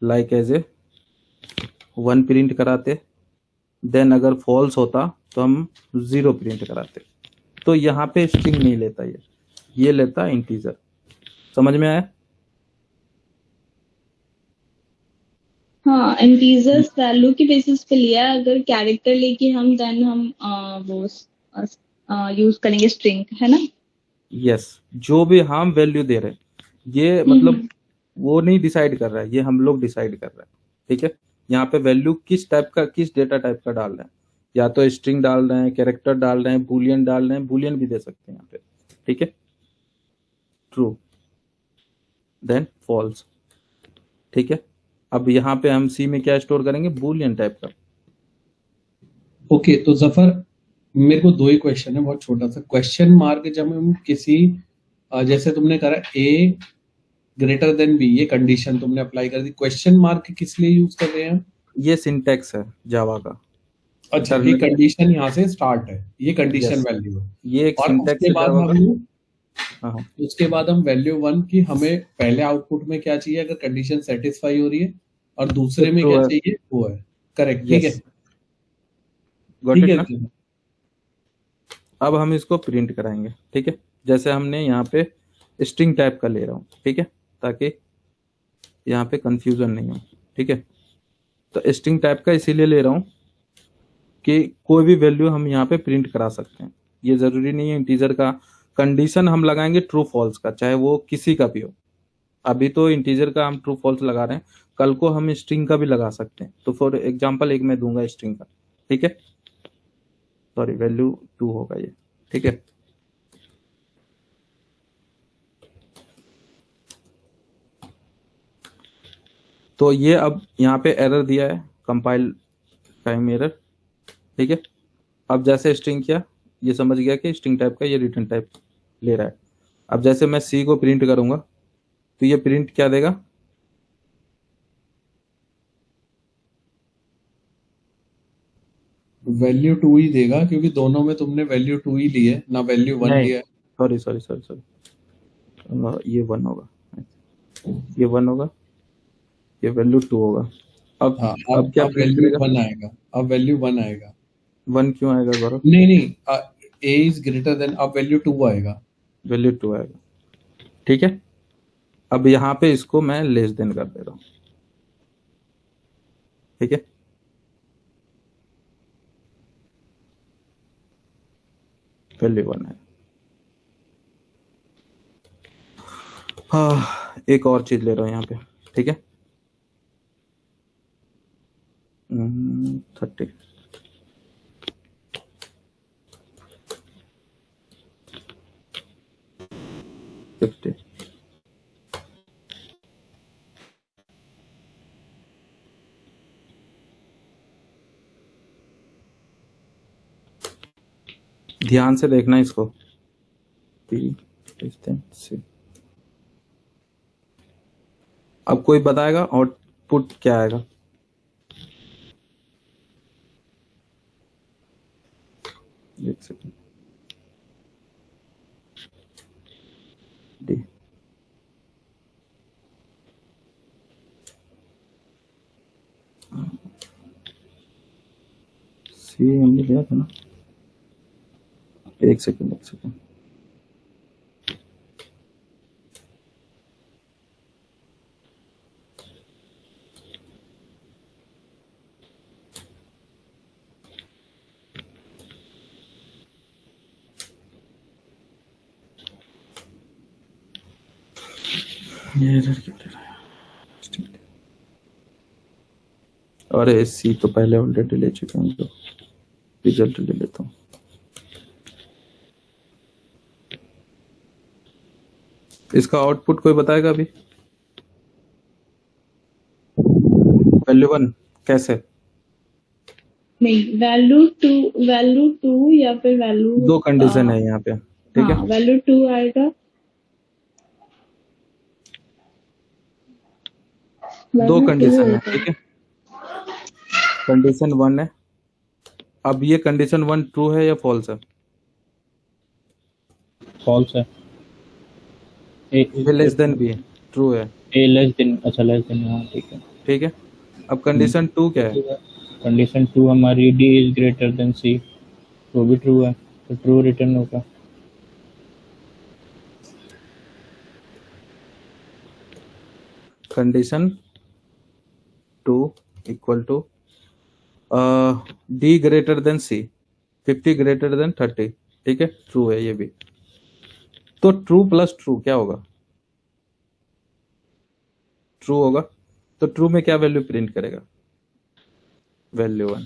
Like as a 1 print कराते, then अगर false होता तो हम 0 प्रिंट कराते। तो यहाँ पे स्ट्रिंग नहीं लेता, ये लेता इंटीजर। समझ में आया? हाँ, इंटीजर्स वैल्यू की बेसिस पे लिया है, अगर कैरेक्टर लेके हम देन हम वो यूज करेंगे स्ट्रिंग, है ना? यस, जो भी हम वैल्यू दे रहे हैं, ये मतलब वो नहीं डिसाइड कर रहा है, ये हम लोग डिसाइड कर रहे हैं। ठीक है, यहाँ पे वैल्यू किस टाइप का, किस डेटा टाइप का डाल रहे हैं, या तो स्ट्रिंग डाल रहे हैं, कैरेक्टर डाल रहे हैं, बूलियन डाल रहे हैं, बूलियन भी दे सकते हैं यहाँ पे। ठीक है, ट्रू देन फॉल्स। ठीक है, अब यहाँ पे हम सी में क्या स्टोर करेंगे, बूलियन टाइप का। ओके, तो जफर मेरे को 2 ही क्वेश्चन है, बहुत छोटा सा। क्वेश्चन मार्क जब हम किसी जैसे तुमने करा ए ग्रेटर देन बी, ये कंडीशन तुमने अप्लाई कर दी, क्वेश्चन मार्क किस लिए यूज कर रहे हैं हम? ये सिंटेक्स है जावा का। अच्छा, ये कंडीशन यहाँ से स्टार्ट है, ये कंडीशन Yes, वैल्यू है। ये एक और सिंटेक्स उसके है बाद जावा का। हम हाँ, उसके बाद हम वैल्यू 1 की हमें पहले आउटपुट में क्या चाहिए अगर कंडीशन सेटिस्फाई हो रही है, और दूसरे में ट्रू क्या है। चाहिए, वो है। करेक्ट, ठीक है, यस, गॉट ठीक इट है। ना। अब हम इसको प्रिंट कराएंगे। ठीक है, जैसे हमने यहाँ पे स्ट्रिंग टाइप का ले रहा हूँ, ठीक है, ताकि यहाँ पे कंफ्यूजन नहीं हो। ठीक है, तो स्ट्रिंग टाइप का इसीलिए ले रहा हूँ कि कोई भी वैल्यू हम यहाँ पे प्रिंट करा सकते हैं। ये जरूरी नहीं है इंटीजर का। कंडीशन हम लगाएंगे ट्रू फॉल्स का, चाहे वो किसी का भी हो। अभी तो इंटीजर का हम ट्रू फॉल्स लगा रहे हैं, कल को हम स्ट्रिंग का भी लगा सकते हैं। तो फॉर एग्जांपल एक मैं दूंगा स्ट्रिंग का। ठीक है, सॉरी, वैल्यू 2 होगा ये। ठीक है, तो ये अब यहाँ पे एरर दिया है, कंपाइल टाइम एरर। ठीक है, अब जैसे स्ट्रिंग किया, ये समझ गया कि स्ट्रिंग टाइप का ये रिटर्न टाइप ले रहा है। अब जैसे मैं सी को प्रिंट करूंगा तो ये प्रिंट क्या देगा, वैल्यू 2 ही देगा, क्योंकि दोनों में तुमने वैल्यू 2 ही ली है ना, वैल्यू 1 नहीं, लिया है। सॉरी सॉरी सॉरी सॉरी, ये 1 होगा, ये 1 होगा, ये वैल्यू 2 होगा। अब हाँ, अब क्या अब प्रिंट वैल्यू करेगा, 1 आएगा, अब वैल्यू 1 आएगा। 1 क्यों आएगा गौरव? नहीं नहीं, ए इज ग्रेटर देन, अब वैल्यू 2 आएगा। वैल्यू 2 आएगा। ठीक है, अब यहाँ पे इसको मैं लेस देन कर दे रहा हूँ। ठीक है, वैल्यू 1 है। हाँ, एक और चीज ले रहा हूँ यहाँ पे। ठीक है, 30, 50, ध्यान से देखना इसको। 3 6। अब कोई बताएगा आउटपुट क्या आएगा? एक सेकंड, डी सी हमने लिया था ना। एक सेकंड, एक सेकंड, ये एरर क्यों दे रहा है? अरे सी तो पहले ऑलरेडी ले चुके हैं, तो रिजल्ट ले लेता हूँ। इसका आउटपुट कोई बताएगा अभी? वैल्यू 1 कैसे? नहीं, वैल्यू टू या फिर वैल्यू 2 कंडीशन है यहाँ पे। ठीक है, हाँ, वैल्यू 2 आएगा, 2 वैल्यू 2 कंडीशन है। होगा। ठीक है, कंडीशन 1 है। अब ये कंडीशन 1 ट्रू है या फॉल्स है? फॉल्स है। ये लेस देन बी है, ट्रू है। ए लेस देन, अच्छा लेस देन, हाँ ठीक है। ठीक है। अब कंडीशन 2 क्या है? कंडीशन 2 हमारी D is greater than C, वो भी ट्रू है, तो ट्रू रिटर्न होगा। Condition 2 equal to D greater than C, 50 greater than 30, ठीक है, ट्रू है ये भी। तो ट्रू प्लस ट्रू क्या होगा? ट्रू होगा। तो ट्रू में क्या वैल्यू प्रिंट करेगा? वैल्यू 1।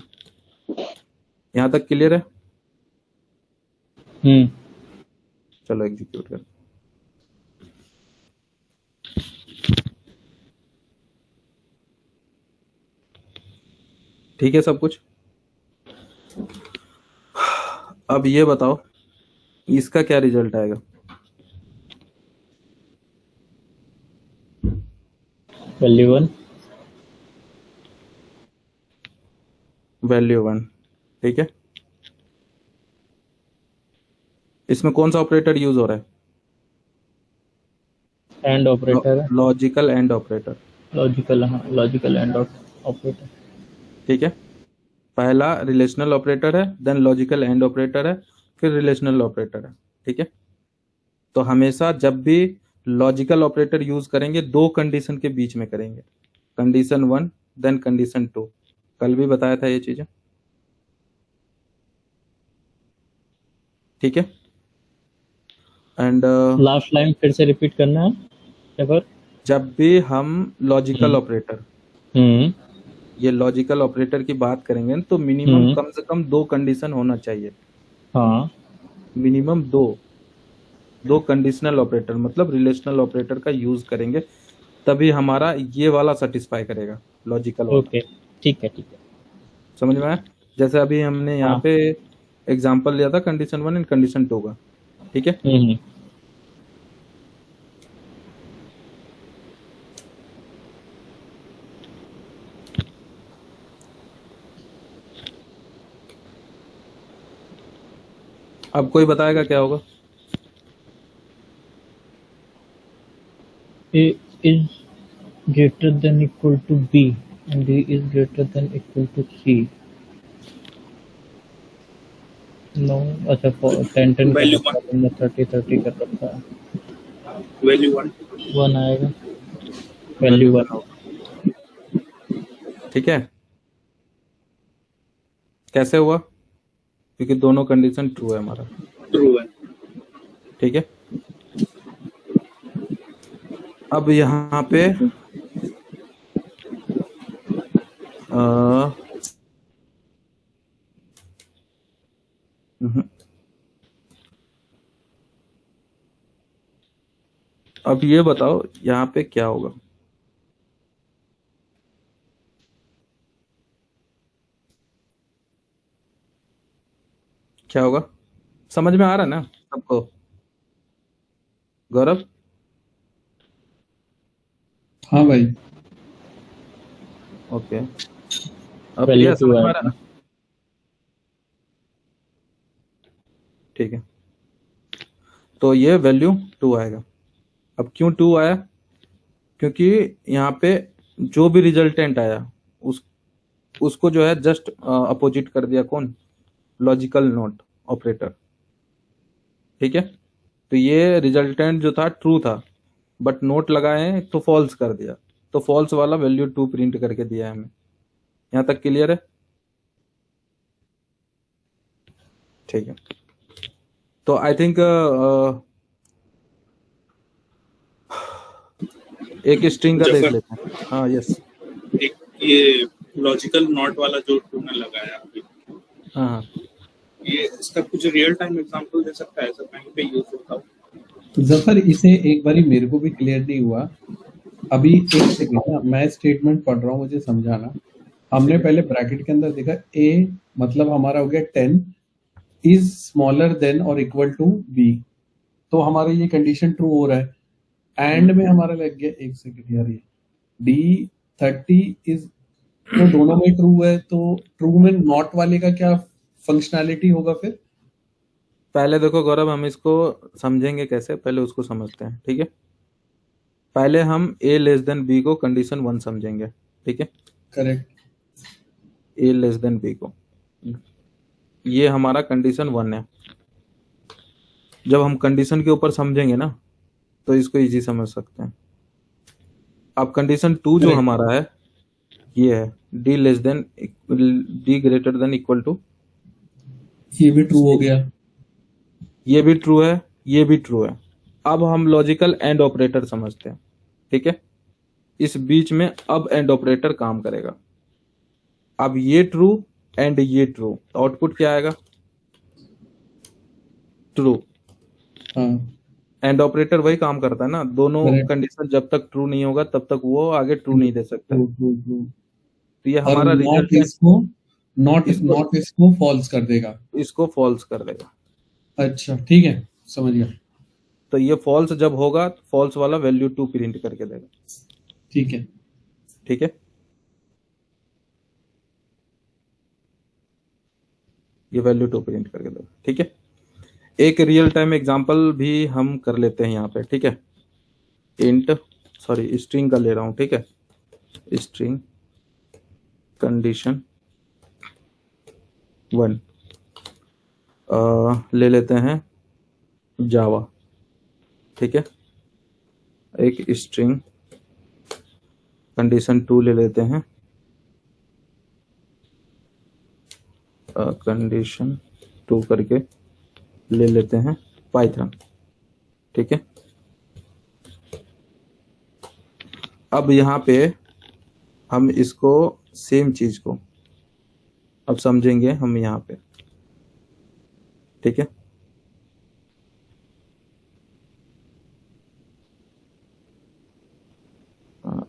यहां तक क्लियर है? चलो एग्जीक्यूट कर। ठीक है सब कुछ। अब ये बताओ इसका क्या रिजल्ट आएगा? वैल्यू 1, वैल्यू 1, ठीक है। इसमें कौन सा ऑपरेटर यूज हो रहा है? एंड ऑपरेटर है, लॉजिकल एंड ऑपरेटर, लॉजिकल, हाँ लॉजिकल एंड ऑपरेटर। ठीक है। पहला रिलेशनल ऑपरेटर है, देन लॉजिकल एंड ऑपरेटर है, फिर रिलेशनल ऑपरेटर है, ठीक है। तो हमेशा जब भी लॉजिकल ऑपरेटर यूज करेंगे दो कंडीशन के बीच में करेंगे, कंडीशन 1 देन कंडीशन 2। कल भी बताया था ये चीजें, ठीक है। एंड लास्ट लाइन फिर से रिपीट करना है एवर। जब भी हम लॉजिकल ऑपरेटर, ये लॉजिकल ऑपरेटर की बात करेंगे तो मिनिमम कम से कम दो कंडीशन होना चाहिए। हाँ, मिनिमम दो कंडीशनल ऑपरेटर मतलब रिलेशनल ऑपरेटर का यूज करेंगे तभी हमारा ये वाला सेटिस्फाई करेगा लॉजिकल। ओके, ठीक है, ठीक है, समझ में आया? जैसे अभी हमने यहाँ पे एग्जांपल लिया था कंडीशन 1 एंड कंडीशन 2 का, ठीक है। अब कोई बताएगा क्या होगा? A is greater than equal to B and B is greater than equal to C. No, अच्छा 10 Value कर रखा है, 30 कर रखा है। वैल्यू 1 1 आएगा, वैल्यू 1 ठीक है। कैसे हुआ? क्योंकि दोनों कंडीशन ट्रू है हमारा, ट्रू है। ठीक है। अब यहाँ पे अब ये बताओ यहाँ पे क्या होगा? क्या होगा? समझ में आ रहा है ना सबको? गौरव? हाँ भाई। ओके, अब वैल्यू क्या 2 समझ में आ आएगा। रहा है ना? ठीक है, तो ये वैल्यू 2 आएगा। अब क्यों 2 आया? क्योंकि यहाँ पे जो भी रिजल्टेंट आया उसको जो है जस्ट अपोजिट कर दिया कौन? लॉजिकल नॉट ऑपरेटर, ठीक है। तो ये रिजल्टेंट जो था ट्रू था बट नोट लगाए तो फॉल्स कर दिया, तो फॉल्स वाला वैल्यू 2 प्रिंट करके दिया है हमें। यहाँ तक क्लियर है? ठीक है, तो आई थिंक एक स्ट्रिंग का देख लेते हैं। हाँ यस, एक ये लॉजिकल नॉट वाला जो तुमने लगाया अभी, हाँ हाँ, ये इसका कुछ रियल टाइम एग्जांपल दे सकता है? ऐसा कहीं पे यूज होता हो? जफर इसे एक बारी मेरे को भी क्लियर नहीं हुआ। अभी एक सेकंड ना, मैं स्टेटमेंट पढ़ रहा हूँ, मुझे समझाना। हमने पहले ब्रैकेट के अंदर देखा ए मतलब हमारा हो गया 10 इज स्मॉलर देन और इक्वल टू बी, तो हमारा ये कंडीशन ट्रू हो रहा है। एंड में हमारा लग गया, एक सेकंड यार, ये डी 30 इज, तो दोनों में ट्रू है, तो ट्रू में नॉट वाले का क्या फंक्शनैलिटी होगा फिर? पहले देखो गौरव, हम इसको समझेंगे कैसे, पहले उसको समझते हैं, ठीक है। पहले हम a लेस देन b को कंडीशन 1 समझेंगे, ठीक है, करेक्ट। ए लेस देन बी को। ये हमारा कंडीशन 1 है। जब हम कंडीशन के ऊपर समझेंगे ना तो इसको इजी समझ सकते हैं। अब कंडीशन 2 जो Correct. हमारा है ये है D less than D greater than equal to, ये भी ट्रू हो गया। ये भी ट्रू है, ये भी ट्रू है। अब हम लॉजिकल एंड ऑपरेटर समझते हैं। ठीक है, इस बीच में अब एंड ऑपरेटर काम करेगा। अब ये ट्रू एंड ये ट्रू, आउटपुट क्या आएगा? ट्रू। हाँ एंड ऑपरेटर वही काम करता है ना, दोनों Correct. कंडीशन जब तक ट्रू नहीं होगा तब तक वो आगे ट्रू नहीं दे सकता। True true true. तो ये और हमारा नॉट रिजल्ट है, इसको नॉट इसको- नॉट इसको फॉल्स कर देगा। इसको फॉल्स कर देगा। अच्छा ठीक है, समझ गया। तो ये फॉल्स जब होगा, फॉल्स वाला वैल्यू 2 प्रिंट करके देगा। ठीक है। ठीक है, ये वैल्यू 2 प्रिंट करके देगा। ठीक है, एक रियल टाइम एग्जांपल भी हम कर लेते हैं यहाँ पे। ठीक है, इंट सॉरी स्ट्रिंग का ले रहा हूँ। ठीक है, स्ट्रिंग कंडीशन 1 ले लेते हैं जावा। ठीक है, एक स्ट्रिंग कंडीशन 2 ले लेते हैं, कंडीशन 2 करके ले लेते हैं पाइथन। ठीक है, अब यहाँ पे हम इसको सेम चीज को अब समझेंगे हम यहाँ पे। ठीक है,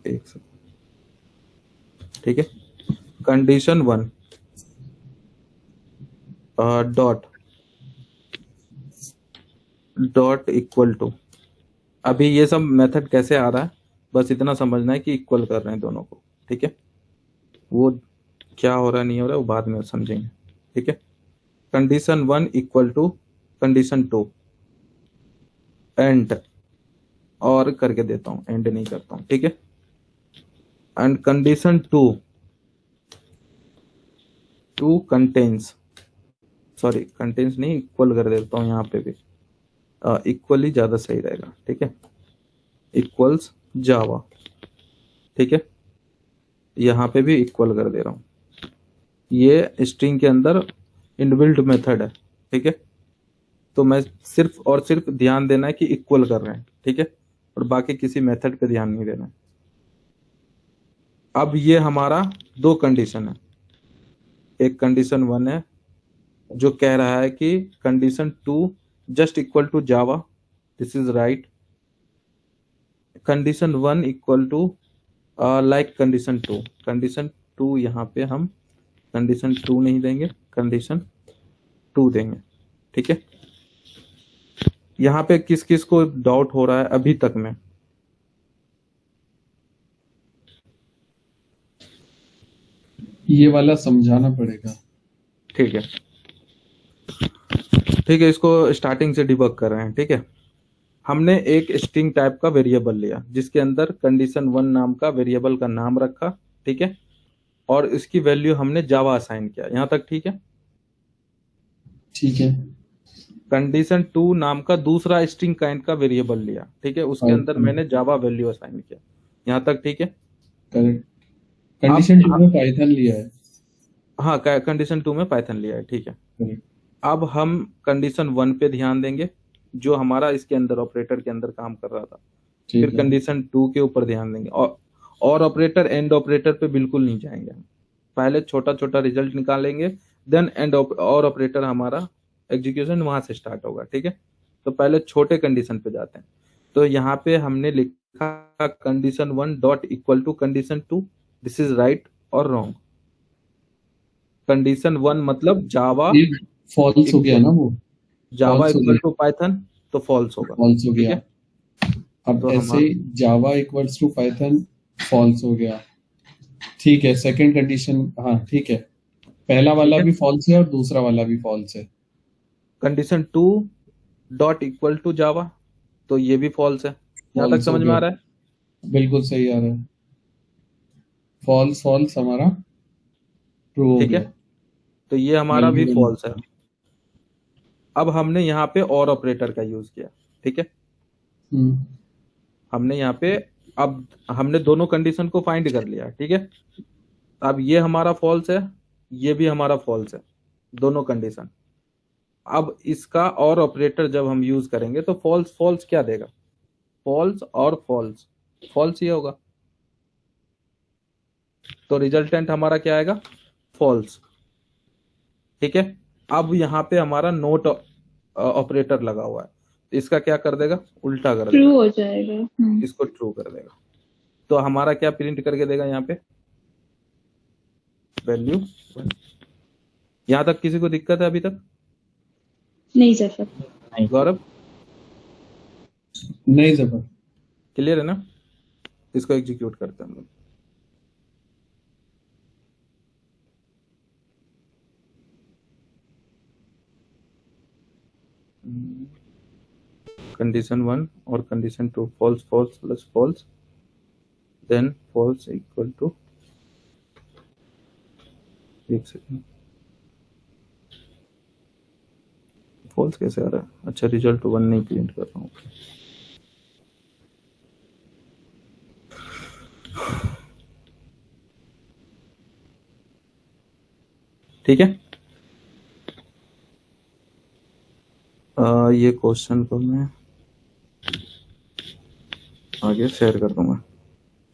एक सेकंड। ठीक है, कंडीशन 1 डॉट इक्वल टू। अभी ये सब मेथड कैसे आ रहा है, बस इतना समझना है कि इक्वल कर रहे हैं दोनों को। ठीक है, वो क्या हो रहा है नहीं हो रहा है वो बाद में समझेंगे। ठीक है, condition 1 equal to condition 2 and, और करके देता हूं, एंड नहीं करता हूं। ठीक है, and condition 2 contains, sorry contains नहीं, इक्वल कर देता हूं यहाँ पे भी, इक्वली ज्यादा सही रहेगा। ठीक है, इक्वल्स जावा। ठीक है, यहाँ पे भी इक्वल कर दे रहा हूँ। ये स्ट्रिंग के अंदर इनबिल्ट मेथड है। ठीक है, तो मैं सिर्फ और सिर्फ ध्यान देना है कि इक्वल कर रहे हैं। ठीक है, और बाकी किसी मेथड पे ध्यान नहीं देना है। अब ये हमारा 2 कंडीशन है। एक कंडीशन 1 है जो कह रहा है कि condition 2 just equal to Java, this is right. Condition 1 equal to like condition 2। Condition 2 यहाँ पे हम कंडीशन 2 नहीं देंगे, कंडीशन 2 देंगे। ठीक है, यहाँ पे किस किस को डाउट हो रहा है अभी तक में? ये वाला समझाना पड़ेगा। ठीक है, ठीक है, इसको स्टार्टिंग से डिबग कर रहे हैं। ठीक है, हमने एक स्ट्रिंग टाइप का वेरिएबल लिया जिसके अंदर कंडीशन 1 नाम का वेरिएबल का नाम रखा। ठीक है, और इसकी वैल्यू हमने जावा असाइन किया। यहाँ तक ठीक है? ठीक है। कंडीशन 2 नाम का दूसरा स्ट्रिंग काइंड का वेरिएबल लिया। ठीक है, उसके अंदर मैंने जावा वैल्यू असाइन किया। यहाँ तक ठीक है? करेक्ट। कंडीशन 2 में पाइथन लिया है। हाँ, कंडीशन 2 में पाइथन लिया है। ठीक है, करेक्ट। अब हम कंडीशन 1 पे ध्यान देंगे जो हमारा इसके अंदर ऑपरेटर के अंदर काम कर रहा था। ठीक फिर है। कंडीशन 2 के ऊपर ध्यान देंगे, और ऑपरेटर एंड ऑपरेटर पे बिल्कुल नहीं जाएंगे हम। पहले छोटा छोटा रिजल्ट निकालेंगे, देन एंड और ऑपरेटर हमारा एग्जीक्यूशन वहां से स्टार्ट होगा। ठीक है, तो पहले छोटे कंडीशन पे जाते हैं। तो यहाँ पे हमने लिखा condition 1 dot equal to condition 2, this is right और रॉन्ग। कंडीशन 1 मतलब जावा, ये फॉल्स हो गया ना, वो जावा false हो इक्वल गया। टू पाइथन तो फॉल्स होगा। फॉल्स हो ठीक गया। है, अब तो ऐसे ही Java equals to Python false हो गया। ठीक है, सेकंड कंडीशन, हाँ ठीक है, पहला वाला ठीक है। भी फॉल्स है और दूसरा वाला भी फॉल्स है। Condition 2 dot equal to Java, तो ये भी फॉल्स है। यहाँ तक False हो समझ में गया। आ रहा है? बिल्कुल सही आ रहा है। फॉल्स फॉल्स हमारा ट्रू हो ठीक है, गया। तो ये हमारा भी वैल्यू फॉल्स है। अब हमने यहाँ पे और ऑपरेटर का यूज किया, ठीक है, हमने यहाँ पे अब हमने दोनों कंडीशन को फाइंड कर लिया, ठीक है। अब ये हमारा फॉल्स है, ये भी हमारा फॉल्स है, दोनों कंडीशन। अब इसका और ऑपरेटर जब हम यूज करेंगे तो फॉल्स फॉल्स क्या देगा, फॉल्स और फॉल्स, फॉल्स ये होगा, तो रिजल्टेंट हमारा क्या आएगा, फॉल्स, ठीक है। अब यहाँ पे हमारा नोट ऑपरेटर लगा हुआ है, इसका क्या कर देगा, उल्टा कर ट्रू देगा, हो जाएगा। इसको ट्रू कर देगा। तो हमारा क्या प्रिंट करके देगा यहाँ पे, वैल्यू 1। यहाँ तक किसी को दिक्कत है अभी तक, नहीं सर। गौरव नहीं जफर। क्लियर है ना, इसको एग्जीक्यूट करते हैं हम लोग। कंडीशन 1 और condition 2, false false plus false, then false equal to, एक सेकंड, फॉल्स कैसे आ रहा है, अच्छा रिजल्ट 1 नहीं प्रिंट कर रहा हूँ। ठीक है, ये क्वेश्चन को मैं आगे शेयर कर दूंगा,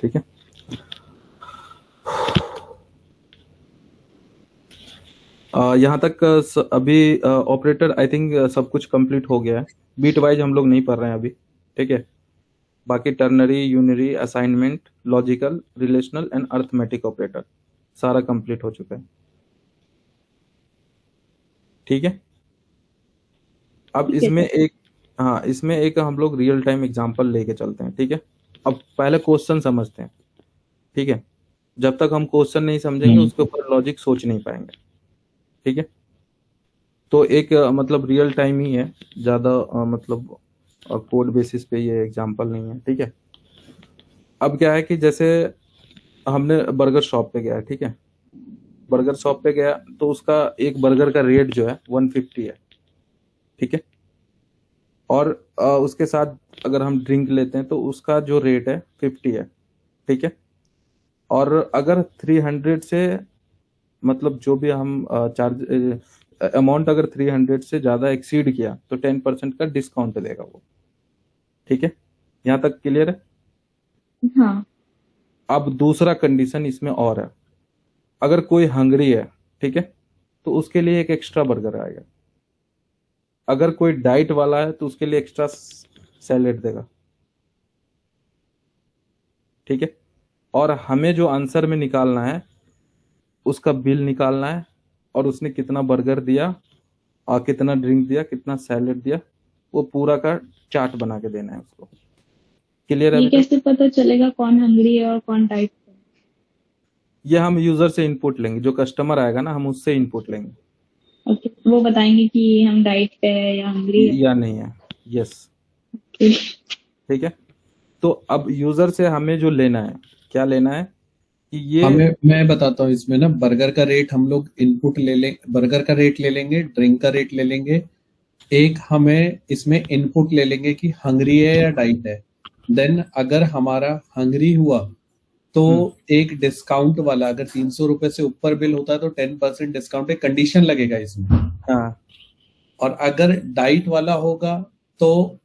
ठीक है। यहाँ तक अभी ऑपरेटर आई थिंक सब कुछ कंप्लीट हो गया है। बीट वाइज हम लोग नहीं पढ़ रहे हैं अभी, ठीक है। बाकी ternary, unary, assignment, logical, relational and arithmetic operator सारा कंप्लीट हो चुका है, ठीक है। अब इसमें एक, हाँ इसमें एक हम लोग रियल टाइम एग्जांपल लेके चलते हैं, ठीक है। अब पहले क्वेश्चन समझते हैं, ठीक है। जब तक हम क्वेश्चन नहीं समझेंगे उसके ऊपर लॉजिक सोच नहीं पाएंगे, ठीक है। तो एक मतलब रियल टाइम ही है, ज़्यादा मतलब कोड बेसिस पे ये एग्जांपल नहीं है, ठीक है। अब क्या है कि जैसे हमने बर्गर शॉप पे गया, ठीक है, बर्गर शॉप पे गया तो उसका एक बर्गर का रेट जो है 150 है, ठीक है। और उसके साथ अगर हम ड्रिंक लेते हैं तो उसका जो रेट है 50 है, ठीक है। और अगर 300 से मतलब जो भी हम चार्ज अमाउंट अगर 300 से ज़्यादा एक्सीड किया तो 10% का डिस्काउंट देगा वो, ठीक है। यहाँ तक क्लियर है। हाँ। अब दूसरा कंडीशन इसमें और है, अगर कोई हंगरी है, ठीक है, तो उसके लिए एक एक्स्ट्रा बर्गर आएगा। अगर कोई डाइट वाला है तो उसके लिए एक्स्ट्रा सैलेड देगा, ठीक है। और हमें जो आंसर में निकालना है उसका बिल निकालना है, और उसने कितना बर्गर दिया और कितना ड्रिंक दिया, कितना सैलेड दिया, वो पूरा का चार्ट बना के देना है उसको। क्लियर है ये अभी तक? कैसे पता चलेगा कौन हंग्री है और कौन डाइट पे? ये हम यूजर से इनपुट लेंगे, जो कस्टमर आएगा ना हम उससे इनपुट लेंगे, ओके, वो बताएंगे कि हम डाइट पे है या हंग्री है। या नहीं है, यस, ठीक है। तो अब यूजर से हमें जो लेना है, क्या लेना है कि ये मैं बताता हूँ इसमें ना, बर्गर का रेट हम लोग इनपुट ले लें, बर्गर का रेट ले लेंगे, ड्रिंक का रेट ले लेंगे, एक हमें इसमें इनपुट ले लेंगे कि हंग्री है या डाइट है। देन अगर हमारा हंग्री हुआ तो एक डिस्काउंट वाला, अगर 300 रुपए से ऊपर बिल होता है तो 10% डिस्काउंट, एक कंडीशन लगेगा इसमें। हाँ, और अगर डाइट वाला होगा तो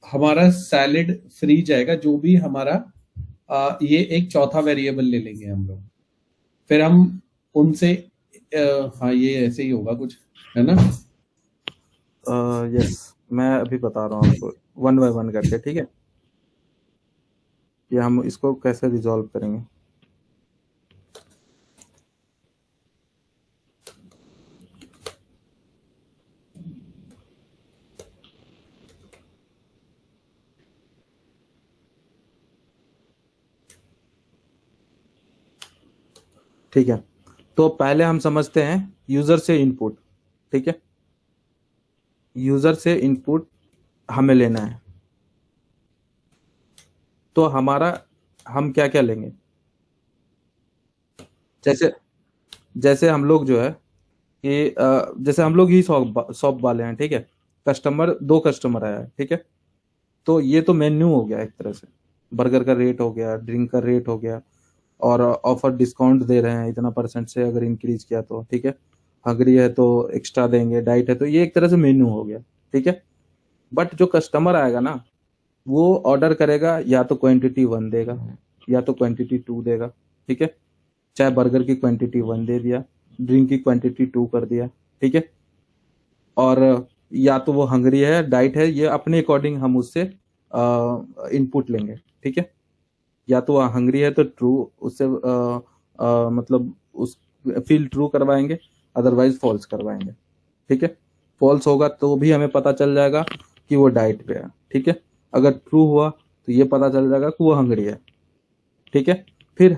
हमारा सैलेड फ्री जाएगा, जो भी हमारा ये एक चौथा वेरिएबल ले लेंगे हम लोग। फिर हम उनसे हाँ ये ऐसे ही होगा कुछ, है ना। यस, मैं अभी बता रहा हूँ आपको 1 बाय 1 करके, ठीक है। ये हम इसको कैसे रिजॉल्व करेंगे। ठीक है, तो पहले हम समझते हैं यूजर से इनपुट, ठीक है। यूजर से इनपुट हमें लेना है, तो हमारा हम क्या क्या लेंगे, जैसे जैसे हम लोग जो है कि जैसे हम लोग ही शॉप वाले हैं, ठीक है। दो कस्टमर आया है, ठीक है। तो ये तो मेन्यू हो गया एक तरह से, बर्गर का रेट हो गया, ड्रिंक का रेट हो गया, और ऑफर डिस्काउंट दे रहे हैं इतना % से अगर इंक्रीज किया तो, ठीक है। हंगरी है तो एक्स्ट्रा देंगे, डाइट है तो, ये एक तरह से मेन्यू हो गया, ठीक है। बट जो कस्टमर आएगा ना, वो ऑर्डर करेगा, या तो क्वांटिटी 1 देगा या तो क्वांटिटी 2 देगा, ठीक है। चाहे बर्गर की क्वांटिटी 1 दे दिया, ड्रिंक की क्वांटिटी 2 कर दिया, ठीक है। और या तो वो हंगरी है, डाइट है, ये अपने अकॉर्डिंग हम उससे इनपुट लेंगे, ठीक है। या तो वो हंगरी है तो ट्रू, उससे मतलब उस फील ट्रू करवाएंगे, अदरवाइज फॉल्स करवाएंगे, ठीक है। फॉल्स होगा तो भी हमें पता चल जाएगा कि वो डाइट पे है, ठीक है। अगर ट्रू हुआ तो ये पता चल जाएगा कि वो हंगरी है, ठीक है। फिर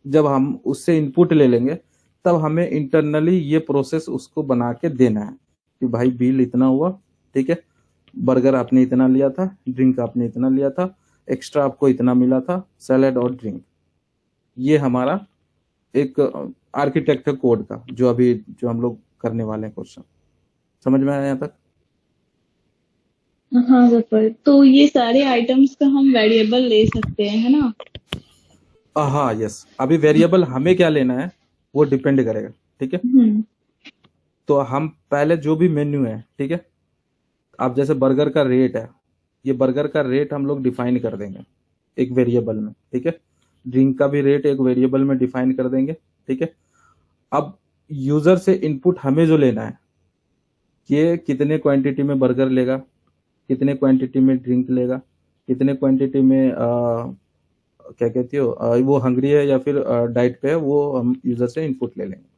जब हम उससे इनपुट ले लेंगे, तब हमें इंटरनली ये प्रोसेस उसको बना के देना है कि भाई बिल इतना हुआ, ठीक है। बर्गर आपने इतना लिया था, ड्रिंक आपने इतना लिया था, एक्स्ट्रा आपको इतना मिला था, सैलेड और ड्रिंक। ये हमारा एक आर्किटेक्चर कोड का जो हम लोग करने वाले हैं क्वेश्चन। समझ में आया यहाँ तक? हाँ जफर, तो ये सारे आइटम्स का हम वेरिएबल ले सकते हैं, है ना? हाँ यस। अभी वेरिएबल हमें क्या लेना है वो डिपेंड करेगा, ठीक है। तो हम पहले जो भी मेन्यू है, ठीक है। अब जैसे बर्गर का रेट है, ये बर्गर का रेट हम लोग डिफाइन कर देंगे एक वेरिएबल में, ठीक है। ड्रिंक का भी रेट एक वेरिएबल में डिफाइन कर देंगे, ठीक है। अब यूजर से इनपुट हमें जो लेना है कि कितने क्वांटिटी में बर्गर लेगा, कितने क्वांटिटी में ड्रिंक लेगा, कितने क्वांटिटी में क्या कहती हो वो हंगरी है या फिर डाइट पे है, वो हम यूजर से इनपुट ले लेंगे।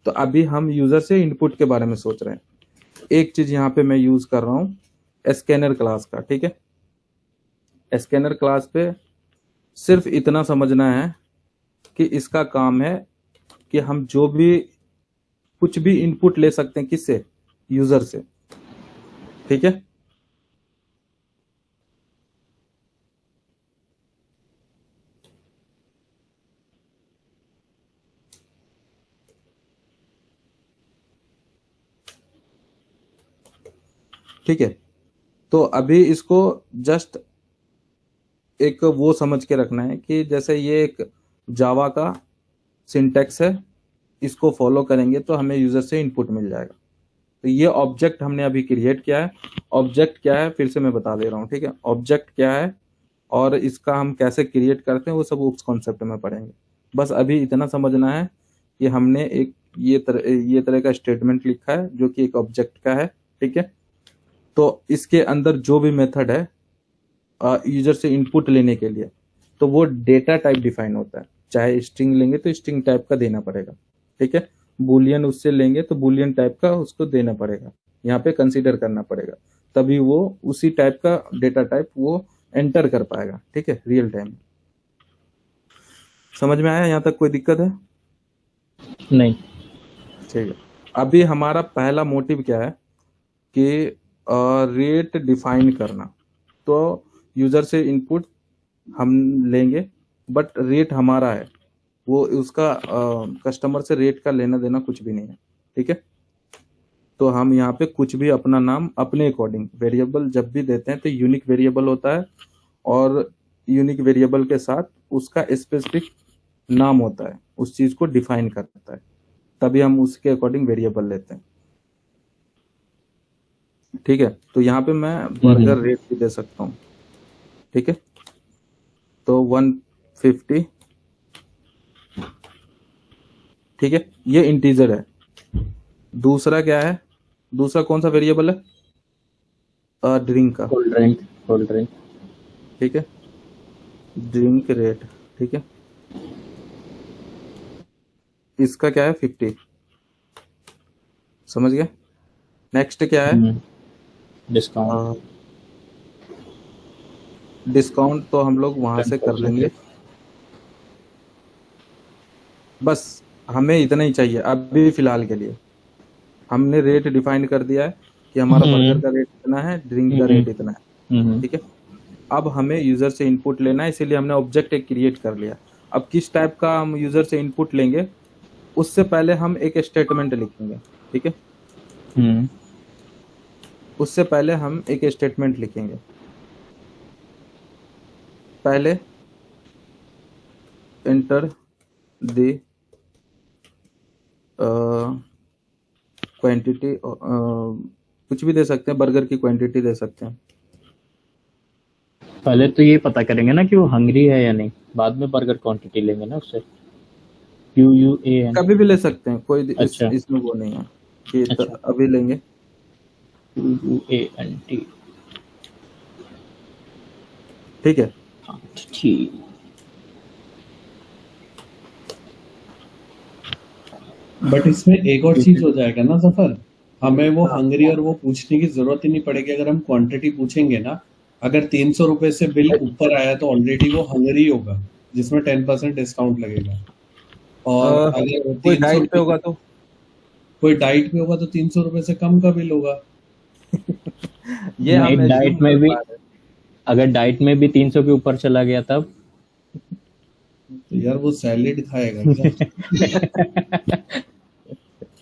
तो अभी हम यूजर से इनपुट के बारे में सोच रहे हैं। एक चीज यहाँ पे मैं यूज कर रहा हूँ स्कैनर क्लास का, ठीक है। स्कैनर क्लास पे सिर्फ इतना समझना है कि इसका काम है कि हम जो भी कुछ भी इनपुट ले सकते हैं, किससे? यूजर से, ठीक है। ठीक है। तो अभी इसको जस्ट एक वो समझ के रखना है कि जैसे ये एक जावा का सिंटैक्स है, इसको फॉलो करेंगे तो हमें यूजर से इनपुट मिल जाएगा। तो ये ऑब्जेक्ट हमने अभी क्रिएट किया है। ऑब्जेक्ट क्या है फिर से मैं बता दे रहा हूँ, ठीक है। ऑब्जेक्ट क्या है और इसका हम कैसे क्रिएट करते हैं वो सब उस कॉन्सेप्ट में पढ़ेंगे। बस अभी इतना समझना है कि हमने एक ये तरह का स्टेटमेंट लिखा है जो कि एक ऑब्जेक्ट का है, ठीक है। तो इसके अंदर जो भी मेथड है यूजर से इनपुट लेने के लिए, तो वो डेटा टाइप डिफाइन होता है। चाहे स्ट्रिंग लेंगे तो स्ट्रिंग टाइप का देना पड़ेगा, ठीक है। बूलियन उससे लेंगे तो बूलियन टाइप का उसको देना पड़ेगा, यहाँ पे कंसीडर करना पड़ेगा, तभी वो उसी टाइप का डेटा टाइप वो एंटर कर पाएगा, ठीक है, रियल टाइम। समझ में आया? यहाँ तक कोई दिक्कत है? नहीं। ठीक है। अभी हमारा पहला मोटिव क्या है कि रेट डिफाइन करना। तो यूजर से इनपुट हम लेंगे, बट रेट हमारा है, वो उसका कस्टमर से रेट का लेना देना कुछ भी नहीं है, ठीक है। तो हम यहाँ पे कुछ भी अपना नाम अपने अकॉर्डिंग, वेरिएबल जब भी देते हैं तो यूनिक वेरिएबल होता है और यूनिक वेरिएबल के साथ उसका स्पेसिफिक नाम होता है, उस चीज को डिफाइन करता है, तभी हम उसके अकॉर्डिंग वेरिएबल लेते हैं, ठीक है। तो यहाँ पे मैं बर्गर रेट भी दे सकता हूँ, ठीक है। तो 150, ठीक है, ये इंटीजर है। दूसरा क्या है? दूसरा कौन सा वेरिएबल है? ड्रिंक का, कोल्ड ड्रिंक, ठीक है, ड्रिंक रेट, ठीक है। इसका क्या है? 50। समझ गए? नेक्स्ट क्या है? डिस्काउंट। डिस्काउंट तो हम लोग वहां से कर लेंगे, बस हमें इतना ही चाहिए अभी फिलहाल के लिए। हमने रेट डिफाइन कर दिया है कि हमारा बर्गर का रेट इतना है, ड्रिंक का रेट इतना है, ठीक है। अब हमें यूजर से इनपुट लेना है, इसीलिए हमने ऑब्जेक्ट एक क्रिएट कर लिया। अब किस टाइप का हम यूजर से इनपुट लेंगे उससे पहले हम एक स्टेटमेंट लिखेंगे, ठीक है। उससे पहले हम एक स्टेटमेंट लिखेंगे। पहले एंटर द क्वांटिटी, कुछ भी दे सकते हैं, बर्गर की क्वांटिटी दे सकते हैं। पहले तो ये पता करेंगे ना कि वो हंग्री है या नहीं, बाद में बर्गर क्वांटिटी लेंगे ना उससे। QUAN कभी भी ले सकते हैं, कोई अच्छा। इसमें वो नहीं है कि अच्छा। अभी लेंगे। QUANT ठीक है। ठीक। बट इसमें एक और चीज हो जाएगा ना सफर, हमें वो हाँ। हंगरी और वो पूछने की जरूरत ही नहीं पड़ेगी। अगर हम क्वांटिटी पूछेंगे ना, अगर 300 रुपए से बिल ऊपर आया तो ऑलरेडी वो हंगरी होगा, जिसमें 10% डिस्काउंट लगेगा। और अगर कोई 300 डाइट पे होगा तो कोई डाइट पे होगा तो 300 रुपए से कम का बिल होगा। ये हम नहीं, डाइट assume में कर भी, पा रहे हैं। अगर डाइट में भी 300 के ऊपर चला गया तब तो यार वो सैलेड खाएगा क्या?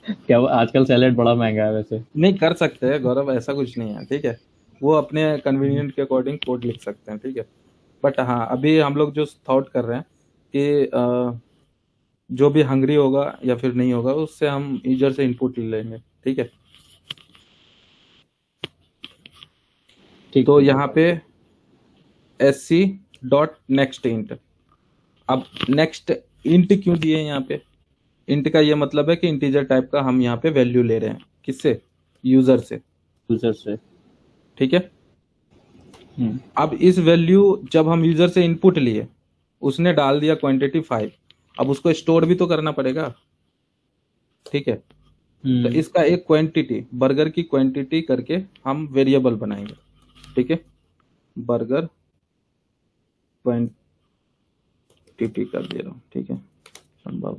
क्या आजकल सैलेड बड़ा महंगा है वैसे। नहीं कर सकते हैं गौरव, ऐसा कुछ नहीं है, ठीक है। वो अपने कन्वीनियंट के अकॉर्डिंग कोड लिख सकते हैं, ठीक है। बट हाँ, अभी हम लोग जो थॉट कर रहे हैं कि जो भी हंगरी होगा या फिर नहीं होगा, उससे हम यूजर से इनपुट ले लेंगे, ठीक है। ठीक। तो यहाँ पे sc.next int, अब नेक्स्ट इंट क्यों दिए यहाँ पे? इंट का ये मतलब है कि इंटीजर टाइप का हम यहाँ पे वैल्यू ले रहे हैं, किससे? यूजर से, यूजर से। ठीक है। अब इस वैल्यू जब हम यूजर से इनपुट लिए, उसने डाल दिया क्वांटिटी 5, अब उसको स्टोर भी तो करना पड़ेगा, ठीक है। तो इसका एक क्वांटिटी, बर्गर की क्वांटिटी करके हम वेरिएबल बनाएंगे, ठीक है। बर्गर क्वांटिटी कर दे रहा हूँ, ठीक है। संभव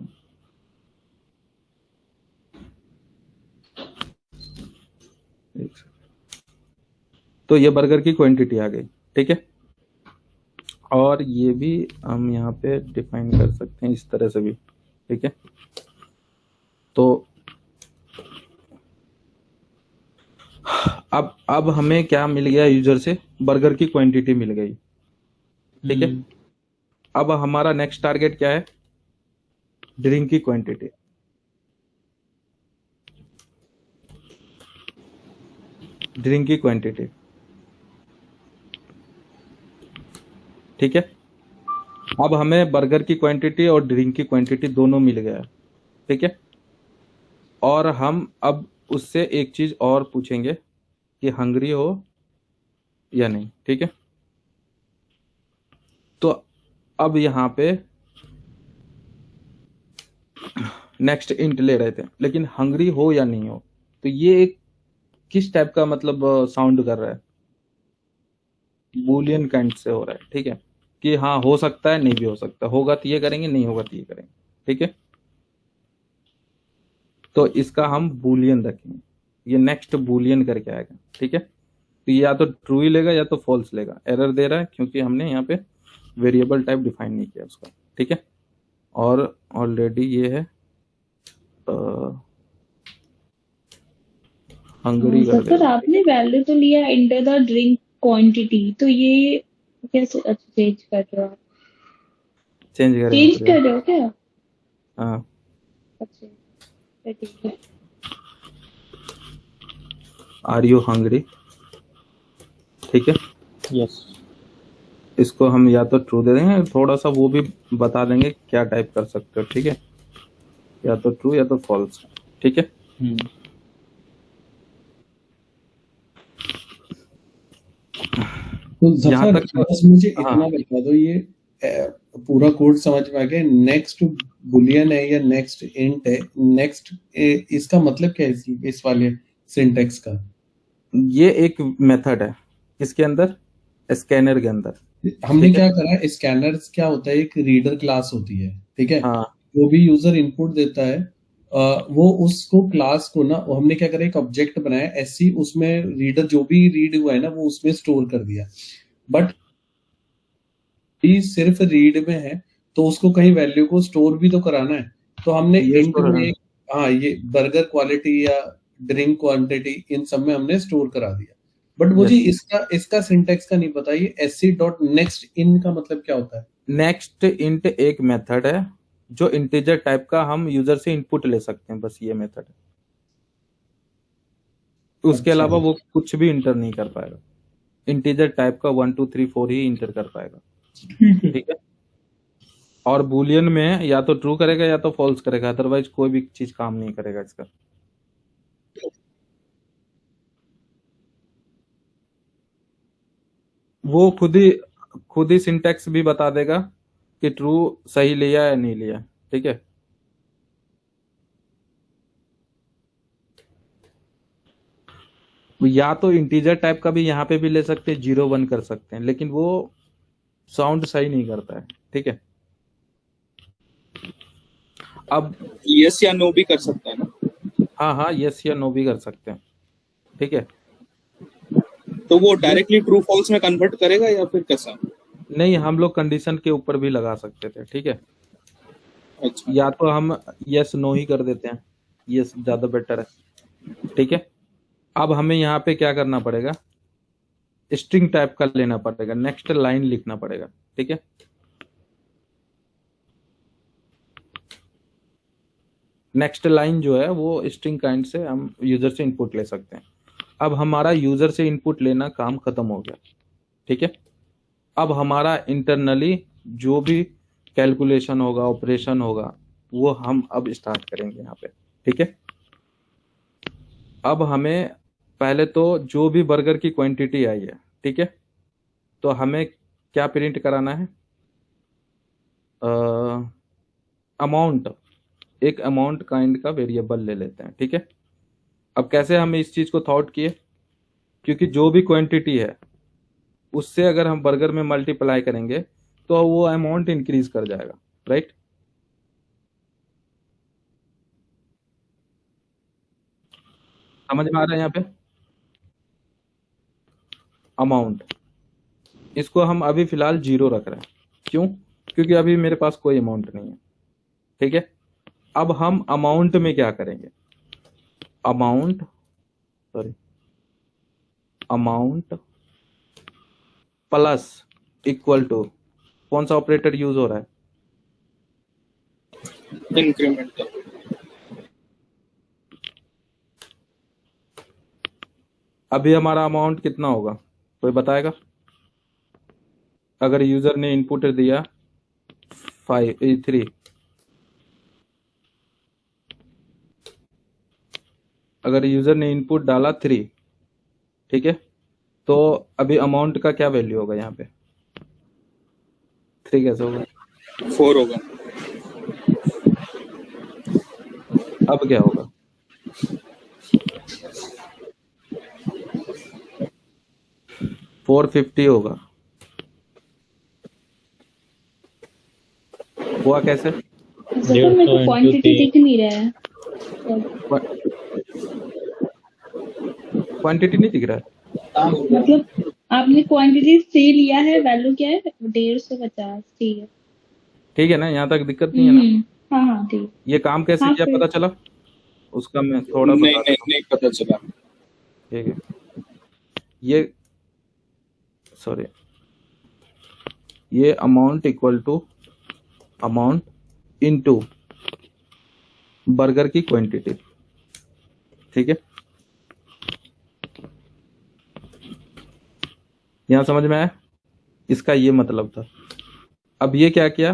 तो ये बर्गर की क्वांटिटी आ गई, ठीक है। और ये भी हम यहाँ पे डिफाइन कर सकते हैं इस तरह से भी, ठीक है। तो अब हमें क्या मिल गया? यूजर से बर्गर की क्वांटिटी मिल गई, ठीक है। अब हमारा नेक्स्ट टारगेट क्या है? ड्रिंक की क्वांटिटी, ड्रिंक की क्वांटिटी, ठीक है। अब हमें बर्गर की क्वांटिटी और ड्रिंक की क्वांटिटी दोनों मिल गया, ठीक है। और हम अब उससे एक चीज और पूछेंगे कि हंग्री हो या नहीं, ठीक है। तो अब यहाँ पे नेक्स्ट इंट ले रहे थे, लेकिन हंग्री हो या नहीं हो, तो ये एक किस टाइप का मतलब साउंड कर रहा है? बूलियन काइंड से हो रहा है, ठीक है। कि हाँ हो सकता है, नहीं भी हो सकता, होगा तो ये करेंगे, नहीं होगा तो ये करेंगे, ठीक है। तो इसका हम बूलियन रखेंगे, ये नेक्स्ट बूलियन करके आएगा, ठीक है। तो ये या तो ट्रू ही लेगा या तो फॉल्स लेगा। एरर दे रहा है क्योंकि हमने यहाँ पे वेरिएबल टाइप डिफाइन नहीं किया उसका, ठीक है। और ऑलरेडी ये है हंगरी कर सर आपने वैल्यू तो लिया इंटर द ड्रिंक क्वांटिटी, तो ये कैसे चेंज कर रहे हो? चेंज चेंज कर रहे हो क्या? हाँ, अच्छा ठीक है। आर यू हंगरी, ठीक है। यस। इसको हम या तो ट्रू दे देंगे, थोड़ा सा वो भी बता देंगे क्या टाइप कर सकते हो, ठीक है। या तो ट्रू या तो फॉल्स, ठीक है। तो यहाँ जफर तक बस मुझे हाँ। इतना बता दो, ये पूरा कोड समझ में आ गया? नेक्स्ट बुलियन है या नेक्स्ट इंट है? नेक्स्ट इसका मतलब क्या है इस वाले सिंटेक्स का? ये एक मेथड है इसके अंदर, स्कैनर के अंदर। हमने क्या करा है, स्कैनर्स क्या होता है, एक रीडर क्लास होती है, ठीक है। हाँ, जो भी यूजर इनपुट देता है वो उसको क्लास को ना, हमने क्या करा, एक ऑब्जेक्ट बनाया एससी, उसमें रीडर जो भी रीड हुआ है ना वो उसमें स्टोर कर दिया। बट सिर्फ रीड में है तो उसको कहीं वैल्यू को स्टोर भी तो कराना है। तो हमने ये इंट store में, हाँ, ये बर्गर क्वालिटी या ड्रिंक क्वांटिटी इन सब में हमने स्टोर करा दिया। बट मुझे इसका सिंटेक्स का नहीं पता, ये sc.nextIn का मतलब क्या होता है? नेक्स्ट इंट एक मेथड है जो इंटीजर टाइप का हम यूजर से इनपुट ले सकते हैं, बस ये मेथड है। उसके अच्छा। अलावा वो कुछ भी इंटर नहीं कर पाएगा। इंटीजर टाइप का 1 2 3 4 ही इंटर कर पाएगा, ठीक है। और बूलियन में या तो ट्रू करेगा या तो फॉल्स करेगा, अदरवाइज कोई भी चीज काम नहीं करेगा इसका। वो खुद ही सिंटैक्स भी बता देगा कि ट्रू सही लिया या नहीं लिया, ठीक है। या तो इंटीजर टाइप का भी यहाँ पे भी ले सकते हैं, 0 1 कर सकते हैं, लेकिन वो साउंड सही नहीं करता है, ठीक है। अब यस या नो भी कर सकता है ना? हाँ, यस या नो भी कर सकते हैं, ठीक है। तो वो डायरेक्टली ट्रू फॉल्स में कन्वर्ट करेगा या फिर कैसा? नहीं, हम लोग कंडीशन के ऊपर भी लगा सकते थे, ठीक है। अच्छा, या तो हम यस नो ही कर देते हैं, यस ज्यादा बेटर है, ठीक है। अब हमें यहाँ पे क्या करना पड़ेगा, स्ट्रिंग टाइप का लेना पड़ेगा, नेक्स्ट लाइन लिखना पड़ेगा, ठीक है। नेक्स्ट लाइन जो है वो स्ट्रिंग काइंड से हम यूजर से इनपुट ले सकते हैं। अब हमारा यूजर से इनपुट लेना काम खत्म हो गया, ठीक है। अब हमारा इंटरनली जो भी कैलकुलेशन होगा, ऑपरेशन होगा, वो हम अब स्टार्ट करेंगे यहाँ पे, ठीक है। अब हमें पहले तो जो भी बर्गर की क्वांटिटी आई है, ठीक है, तो हमें क्या प्रिंट कराना है, अमाउंट, एक अमाउंट काइंड का वेरिएबल ले लेते हैं, ठीक है। अब कैसे हम इस चीज को थॉट किए, क्योंकि जो भी क्वांटिटी है उससे अगर हम बर्गर में मल्टीप्लाई करेंगे तो वो अमाउंट इंक्रीज कर जाएगा, राइट। समझ में आ रहा है यहाँ पे, अमाउंट, इसको हम अभी फिलहाल 0 रख रहे हैं, क्यों, क्योंकि अभी मेरे पास कोई अमाउंट नहीं है, ठीक है। अब हम अमाउंट में क्या करेंगे, अमाउंट प्लस इक्वल टू, कौन सा ऑपरेटर यूज हो रहा है, इंक्रीमेंट। अभी हमारा अमाउंट कितना होगा, कोई बताएगा? अगर यूजर ने इनपुट दिया 3, अगर यूजर ने इनपुट डाला 3, ठीक है, तो अभी अमाउंट का क्या वैल्यू होगा यहाँ पे, 3 कैसे होगा, 4 होगा। अब क्या होगा, $450 होगा। हुआ कैसे, जफर मेरे को क्वांटिटी दिख नहीं रहा है। क्वांटिटी नहीं दिख रहा है, मतलब आपने क्वांटिटी से लिया है, वैल्यू क्या है, 150 ठीक है। ठीक है ना, यहाँ तक दिक्कत नहीं है ना। हाँ ठीक है। ये काम कैसे हाँ, किया फिर- पता चला, उसका मैं थोड़ा नहीं बता नहीं नहीं पता चला। ठीक है, ये सॉरी, ये amount equal to amount into burger की क्वांटिटी, ठीक है। यहां समझ में आया, इसका ये मतलब था। अब ये क्या किया,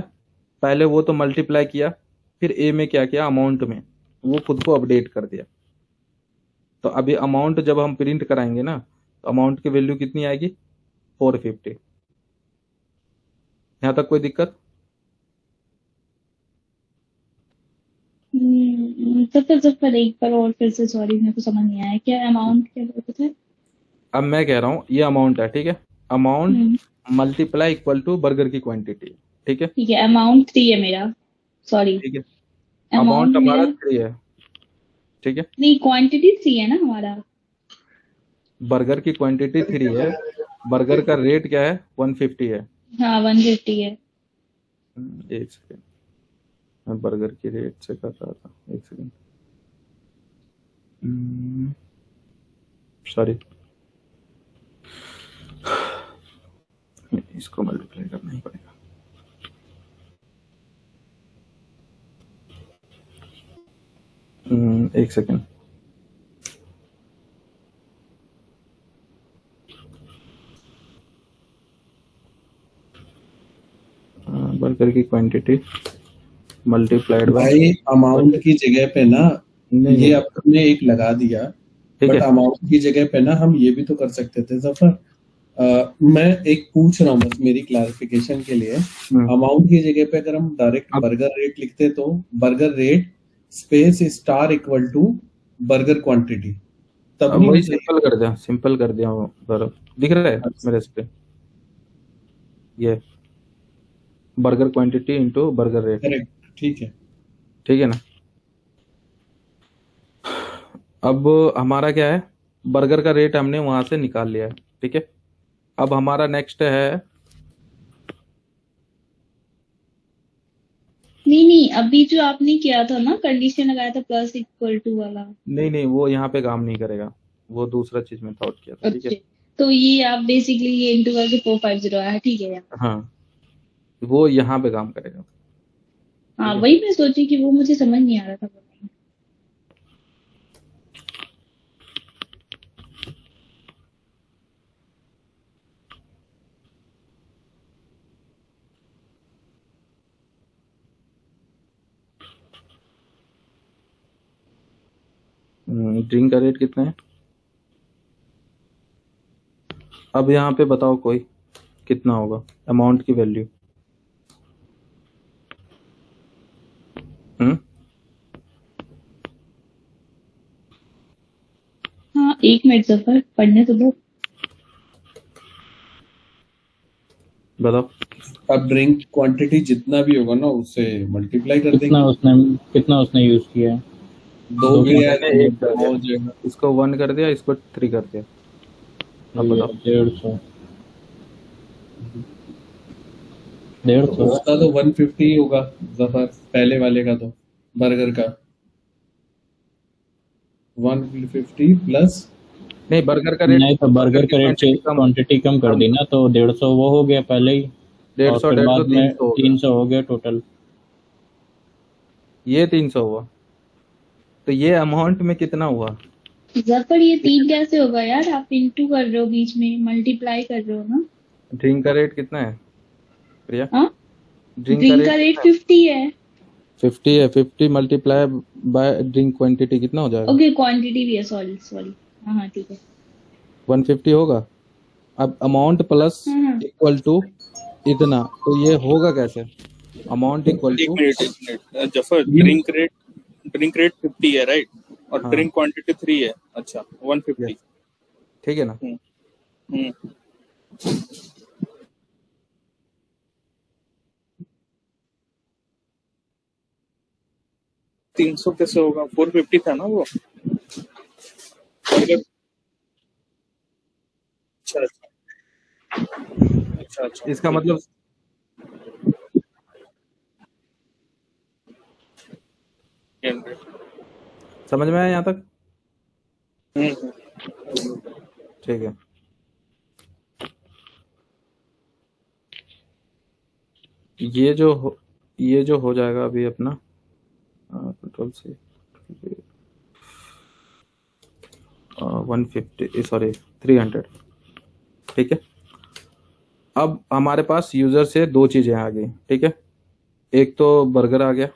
पहले वो तो मल्टीप्लाई किया, फिर ए में क्या किया, अमाउंट में वो खुद को अपडेट कर दिया। तो अभी अमाउंट जब हम प्रिंट कराएंगे ना, तो अमाउंट की वैल्यू कितनी आएगी, 450। यहां तक कोई दिक्कत? जफर एक बार और फिर से, सॉरी मेरे को समझ नहीं आया, क्या अमाउंट क्या बोलते थे? अब मैं कह रहा हूं ये अमाउंट है, ठीक है, amount multiply equal to burger की क्वांटिटी, ठीक है। ठीक है, अमाउंट 3 है मेरा, सॉरी ठीक है, अमाउंट हमारा 3 है, ठीक है। नहीं, क्वांटिटी 3 है ना हमारा। बर्गर की क्वांटिटी 3 है, बर्गर का रेट क्या है, 150 है। हाँ 150 है। एक सेकेंड, मैं बर्गर की रेट से कर रहा था, एक सेकंड, सॉरी, इसको मल्टीप्लाई करना ही पड़ेगा। एक सेकंड, बर्गर की क्वांटिटी मल्टीप्लाइड भाई अमाउंट की जगह पे ना नहीं, ये आपने एक लगा दिया, ठीक बट है। अमाउंट की जगह पे ना हम ये भी तो कर सकते थे जफर। मैं एक पूछ रहा हूँ बस मेरी क्लैरिफिकेशन के लिए, अमाउंट की जगह पे अगर हम डायरेक्ट बर्गर रेट लिखते तो burger rate space star equal to burger quantity, तब अब नहीं वही होता ये? सिंपल कर दिया वो बर्गर, दिख रहा है मेरे इस पे, ये burger quantity into burger rate, correct, ठीक है। ठीक है ना। अब हमारा क्या है, बर्गर का रेट हमने वहां से निकाल लिया है, ठीक है। अब हमारा नेक्स्ट है, नहीं, अभी जो आपने किया था ना, कंडीशन लगाया था प्लस इक्वल टू वाला। नहीं वो यहाँ पे काम नहीं करेगा, वो दूसरा चीज में थॉट किया था, ठीक है। अच्छा, तो ये आप बेसिकली ये इंटू करके 450 आया है, ठीक है यार। हाँ, वो यहाँ पे काम करेगा, हाँ, ठीक है। वही मैं सोची कि वो मुझे समझ नहीं आ रहा था। ड्रिंक का रेट कितना है, अब यहाँ पे बताओ कोई कितना होगा अमाउंट की वैल्यू। हाँ, एक मिनट जफर, पढ़ने तो दो। बताओ। अब ड्रिंक क्वांटिटी जितना भी होगा ना उससे मल्टीप्लाई कर देंगे। कितना उसने यूज किया है? दो भी है मैंने एक कर हो दिया, जाएगा। इसको 1 कर दिया, इसको 3 कर दिया। अब बताओ। 150 उसका तो 150 ही होगा जफर, पहले वाले का तो बर्गर का 150 प्लस, नहीं, बर्गर का रेट, नहीं तो बर्गर का रेट क्वांटिटी कम कर दी ना, तो 150 वो हो गया पहले ही, और 150 फिर बाद में 300 300 हो गया टोटल। ये 300 हुआ, तो ये अमाउंट में कितना हुआ। जफर ये 3 कैसे होगा यार, आप इंटू कर रहे हो, बीच में मल्टीप्लाई कर रहे हो ना। ड्रिंक का रेट कितना है प्रिया। हाँ, ड्रिंक का रेट 50 है। 50 है, 50 मल्टीप्लाई बाय ड्रिंक क्वांटिटी कितना हो जाएगा। ओके, क्वांटिटी भी है, सॉरी। हाँ ठीक है, 150 होगा। अब अमाउंट प्लस हाँ। इक्वल टू इतना, तो ये होगा कैसे, अमाउंट इक्वल एक to, minute Zafar, drink rate 50 है राइट, और हाँ। ड्रिंक क्वांटिटी 3 है, अच्छा 150, ठीक है ना। हम्म 300 कैसे होगा, 450 था ना वो। अच्छा इसका मतलब समझ में आया यहाँ तक, ठीक है। ये जो हो जाएगा अभी अपना कंट्रोल से 150, सॉरी 300, ठीक है। अब हमारे पास यूजर से 2 चीजें आ गई, ठीक है। एक तो बर्गर आ गया,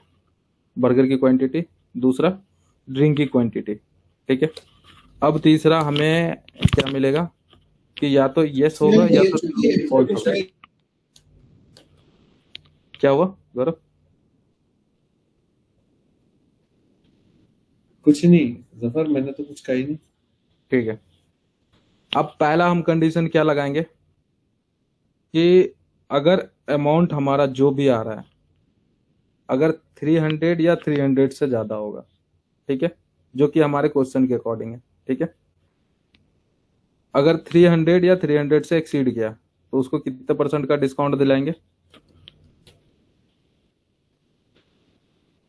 बर्गर की क्वांटिटी, दूसरा ड्रिंक की क्वांटिटी, ठीक है। अब तीसरा हमें क्या मिलेगा कि या तो यस होगा या तो फॉल्स होगा। क्या हुआ गौरव। कुछ नहीं जफर, मैंने तो कुछ कहा ही नहीं। ठीक है, अब पहला हम कंडीशन क्या लगाएंगे कि अगर अमाउंट हमारा जो भी आ रहा है अगर 300 या 300 से ज्यादा होगा, ठीक है, जो कि हमारे क्वेश्चन के अकॉर्डिंग है, ठीक है। अगर 300 या 300 से एक्सीड किया तो उसको कितने % का डिस्काउंट दिलाएंगे।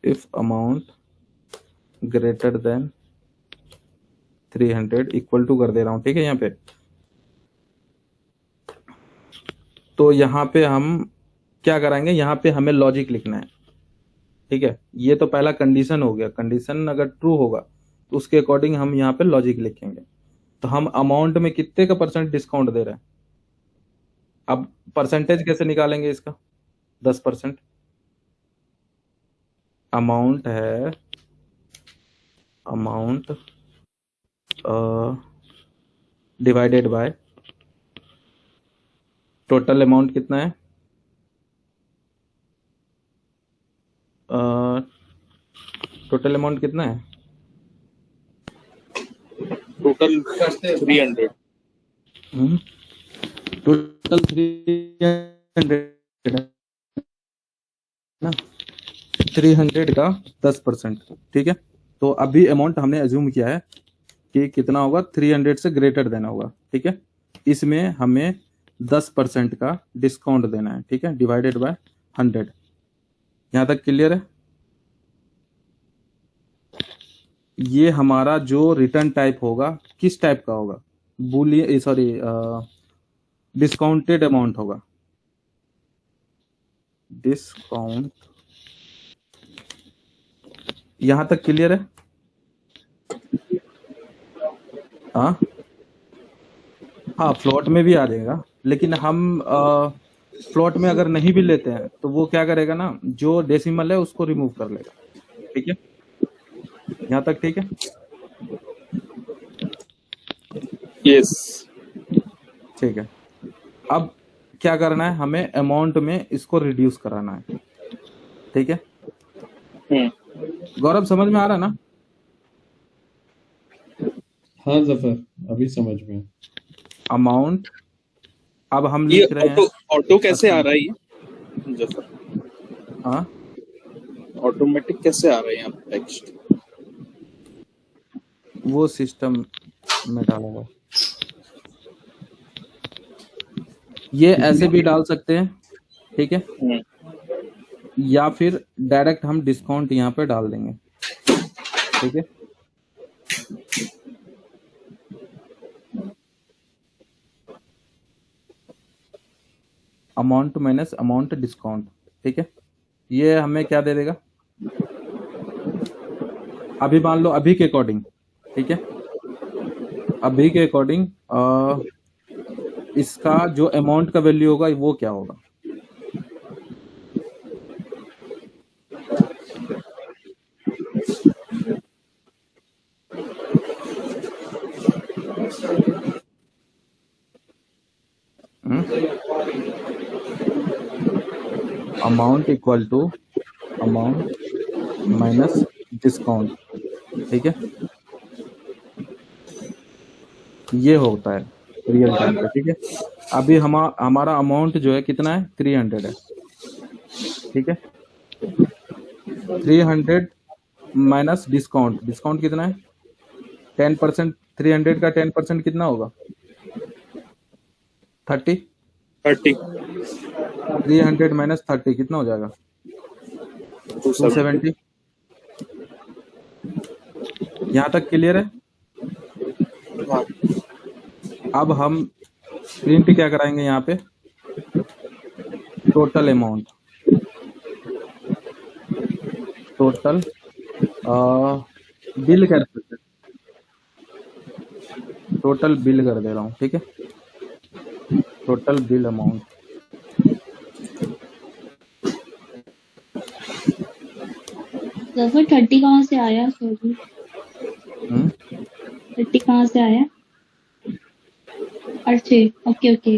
If amount greater than 300 equal to कर दे रहा हूं, ठीक है। यहाँ पे तो यहाँ पे हम क्या कराएंगे, यहाँ पे हमें लॉजिक लिखना है, ठीक है। ये तो पहला कंडीशन हो गया, कंडीशन अगर ट्रू होगा तो उसके अकॉर्डिंग हम यहाँ पे लॉजिक लिखेंगे। तो हम अमाउंट में कितने का परसेंट डिस्काउंट दे रहे हैं, अब परसेंटेज कैसे निकालेंगे इसका, 10%। अमाउंट है, amount divided by total amount कितना है, टोटल अमाउंट कितना है, टोटल 300। टोटल 300 ना, 300 का 10%, ठीक है। तो अभी अमाउंट हमने अज्यूम किया है कि कितना होगा, 300 से ग्रेटर देना होगा, ठीक है। इसमें हमें 10% का डिस्काउंट देना है, ठीक है, डिवाइडेड बाय 100। यहाँ तक क्लियर है। ये हमारा जो रिटर्न टाइप होगा किस टाइप का होगा, बुलियन, सॉरी डिस्काउंटेड अमाउंट होगा, डिस्काउंट। यहां तक क्लियर है। हाँ हाँ, फ्लोट में भी आ जाएगा, लेकिन हम फ्लोट में अगर नहीं भी लेते हैं तो वो क्या करेगा ना, जो डेसिमल है उसको रिमूव कर लेगा, ठीक है। यहाँ तक ठीक है। यस। ठीक है, अब क्या करना है, हमें अमाउंट में इसको रिड्यूस कराना है, ठीक है। गौरव समझ में आ रहा ना। हाँ जफर, अभी समझ में। अमाउंट, अब हम ये लिख रहे हैं ऑटो कैसे आ रहा है ये जफर, हाँ, ऑटोमेटिक कैसे आ रहा है यहाँ पे टेक्स्ट? वो सिस्टम में डाला हुआ। ये ऐसे भी डाल सकते हैं, ठीक है, या फिर डायरेक्ट हम डिस्काउंट यहाँ पे डाल देंगे, ठीक है। अमाउंट माइनस अमाउंट डिस्काउंट, ठीक है। ये हमें क्या दे देगा, अभी मान लो अभी के अकॉर्डिंग, ठीक है, अभी के अकॉर्डिंग इसका जो अमाउंट का वैल्यू होगा वो क्या होगा, amount equal to amount minus discount, ठीक है। ये होता है रियल टाइम पे, ठीक है। अभी हमारा अमाउंट जो है कितना है, 300 है, ठीक है। 300 माइनस डिस्काउंट, डिस्काउंट कितना है, 10%। 300 का 10% कितना होगा, 30। 300 माइनस 30 कितना हो जाएगा, 270। यहाँ तक क्लियर है। अब हम प्रिंट क्या कराएंगे यहाँ पे, टोटल अमाउंट, टोटल बिल कर सकते, टोटल बिल कर दे रहा हूँ, ठीक है, टोटल बिल अमाउंट। जफर 30 कहाँ से आया, सॉरी 30 कहाँ से आया, अच्छे, ओके ओके।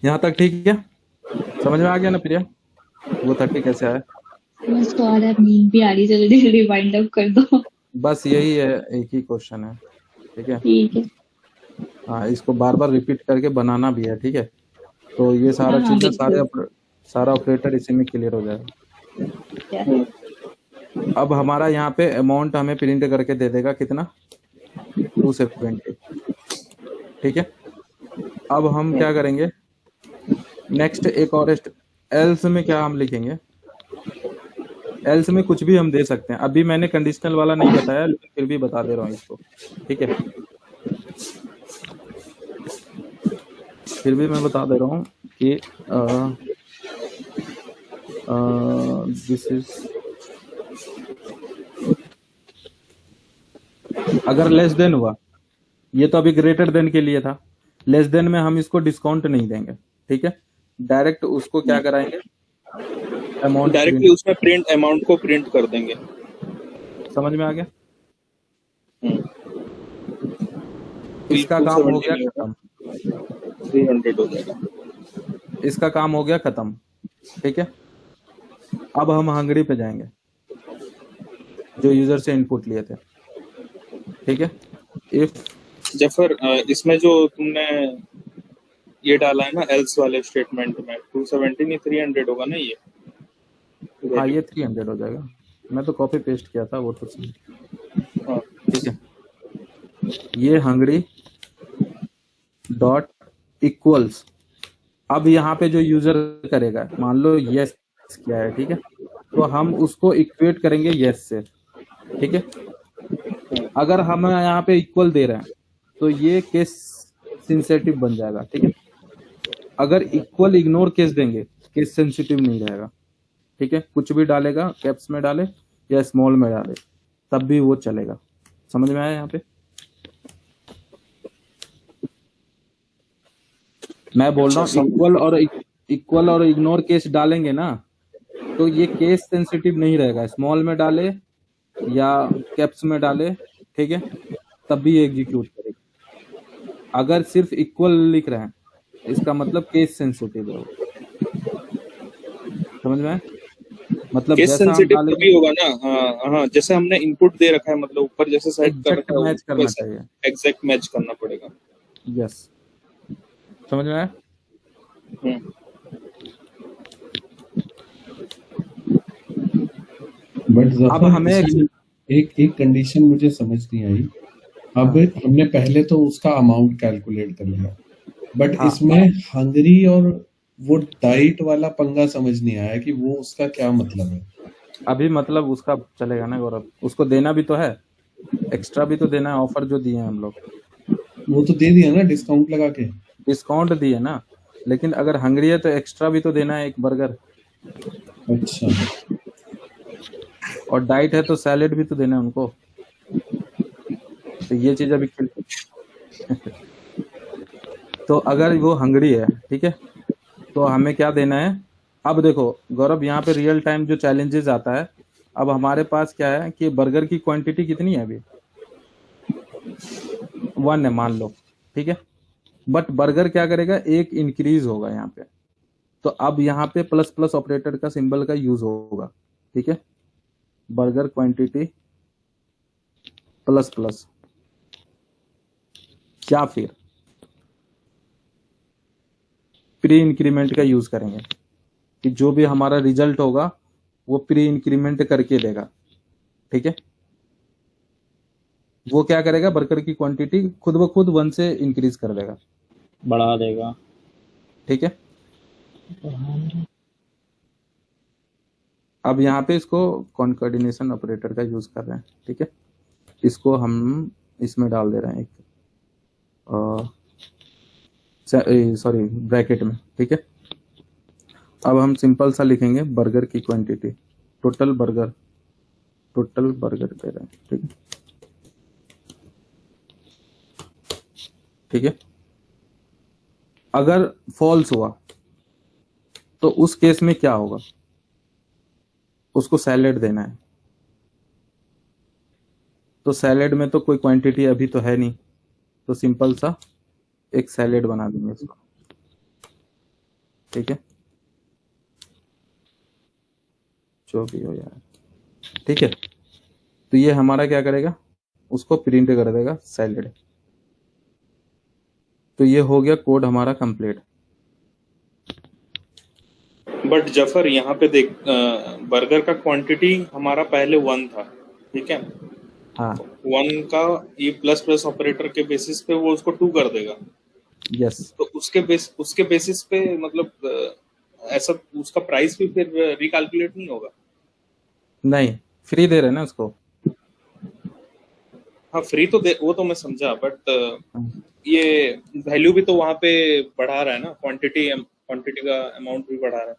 यहाँ तक ठीक है, समझ में आ गया ना प्रिया, वो 30 कैसे आया। बस तो और नींद भी आ रही, जल्दी जल्दी वाइंड अप कर दो। बस यही है, एक ही क्वेश्चन है, ठीक है। ठीक है, हाँ, इसको बार बार रिपीट करके बनाना भी है, ठीक है। तो ये सारा हाँ, चीजें बिल्कुल। सारा ऑपरेटर इसी में क्लियर हो जाएगा। अब हमारा यहाँ पे अमाउंट हमें प्रिंट करके दे देगा कितना, 270, ठीक है। अब हम क्या करेंगे, नेक्स्ट एक और एल्स में क्या हम लिखेंगे? एल्स में कुछ भी हम दे सकते हैं। अभी मैंने कंडीशनल वाला नहीं बताया, लेकिन फिर भी बता दे रहा हूँ इसको, ठीक है? फिर भी मैं बता दे रहा हूँ कि दिस इज, अगर लेस देन हुआ, ये तो अभी ग्रेटर देन के लिए था, लेस देन में हम इसको डिस्काउंट नहीं देंगे, ठीक है? डायरेक्ट उसको क्या कराएंगे, अमाउंट डायरेक्टली उसमें प्रिंट अमाउंट को प्रिंट कर देंगे। समझ में आ गया? हम्म, इसका काम हो गया 270 खत्म, 300 हो जाएगा। इसका काम हो गया खत्म, ठीक है? अब हम हंगरी पे जाएंगे, जो यूजर से इनपुट लिए थे, ठीक है? इफ जफर इसमें जो तुमने ये डाला है ना एल्स वाले स्टेटमेंट में, 270 नहीं 300 होगा ना ये? हाँ, ये 300 हो जाएगा। मैं तो कॉपी पेस्ट किया था, वो तो सही, हाँ, ठीक है? ये हंगरी डॉट इक्वल्स, अब यहाँ पे जो यूजर करेगा, मान लो यस क्या है, ठीक है? तो हम उसको इक्वेट करेंगे यस से, ठीक है? अगर हम यहाँ पे इक्वल दे रहे हैं तो ये केस सेंसिटिव बन जाएगा, ठीक है? अगर इक्वल इग्नोर केस देंगे, केस सेंसिटिव नहीं रहेगा, ठीक है? कुछ भी डालेगा, कैप्स में डाले या स्मॉल में डाले, तब भी वो चलेगा। समझ में आया यहाँ पे? मैं बोल रहा हूँ इक्वल और इग्नोर केस डालेंगे ना, तो ये केस सेंसिटिव नहीं रहेगा। स्मॉल में डाले या कैप्स में डाले, ठीक है, तब भी एग्जीक्यूट करेगा। अगर सिर्फ इक्वल लिख रहे हैं, इसका मतलब केस सेंसिटिव है। समझ में आया? मतलब केस जैसा हम सेंसिटिव डालेंगे तभी होगा ना। हाँ हाँ, जैसे हमने इनपुट दे रखा है, मतलब ऊपर जैसे सेट कर एग्जैक्ट रखा है मैच करना वैसे चाहिए। एग्जैक्ट मैच करना पड़ेगा। यस, समझ में आया? हम्म, बट अब हमें एक कंडीशन मुझे समझ नहीं आई। अब हमने पहले तो उसका अमाउंट कैलकुलेट कर लिया, बट हाँ। इसमें हंगरी और वो डाइट वाला पंगा समझ नहीं आया कि वो उसका क्या मतलब है। अभी मतलब उसका चलेगा ना गौरव, उसको देना भी तो है, एक्स्ट्रा भी तो देना है। ऑफर जो दिए हैं हम लोग, वो तो दे दिया ना डिस्काउंट लगा के। डिस्काउंट दिए ना, लेकिन अगर हंगरी है तो एक्स्ट्रा भी तो देना है, एक बर्गर। अच्छा, और डाइट है तो सैलेड भी तो देना है उनको। तो ये चीज अभी तो अगर वो हंगरी है, ठीक है, तो हमें क्या देना है? अब देखो गौरव, यहाँ पे रियल टाइम जो चैलेंजेस आता है, अब हमारे पास क्या है कि बर्गर की क्वांटिटी कितनी है अभी? 1 है मान लो, ठीक है? बट बर्गर क्या करेगा, एक इंक्रीज होगा यहाँ पे। तो अब यहाँ पे प्लस प्लस ऑपरेटर का सिंबल का यूज होगा, ठीक है? बर्गर क्वांटिटी प्लस प्लस, या फिर प्री इंक्रीमेंट का यूज करेंगे कि जो भी हमारा रिजल्ट होगा वो प्री इंक्रीमेंट करके देगा, ठीक है? वो क्या करेगा, बर्गर की क्वांटिटी खुद ब खुद 1 से इंक्रीज कर देगा, बढ़ा देगा, ठीक है? अब यहाँ पे इसको कॉन्कर्डिनेशन ऑपरेटर का यूज कर रहे हैं, ठीक है? इसको हम इसमें डाल दे रहे हैं एक सॉरी ब्रैकेट में, ठीक है? अब हम सिंपल सा लिखेंगे बर्गर की क्वांटिटी, टोटल बर्गर दे रहे हैं, ठीक है? ठीक है? अगर फॉल्स हुआ तो उस केस में क्या होगा? उसको सैलेड देना है। तो सैलेड में तो कोई क्वांटिटी अभी तो है नहीं, तो सिंपल सा एक सैलेड बना देंगे इसको, ठीक है? जो भी हो यार, ठीक है? तो ये हमारा क्या करेगा, उसको प्रिंट कर देगा सैलेड। तो ये हो गया कोड हमारा कंप्लीट। बट जफर यहाँ पे देख, बर्गर का क्वांटिटी हमारा पहले 1 था, ठीक है? हाँ 1 का ये प्लस प्लस ऑपरेटर के बेसिस पे वो उसको 2 कर देगा। यस। तो उसके बेसिस पे मतलब ऐसा उसका प्राइस भी फिर रिकैलकुलेट नहीं होगा? नहीं, फ्री दे रहे हैं ना उसको। हाँ फ्री तो दे, वो तो मैं समझा, बट हाँ। ये वैल्यू भी तो वहां पे बढ़ा रहा है ना, क्वांटिटी का अमाउंट भी बढ़ा रहा है।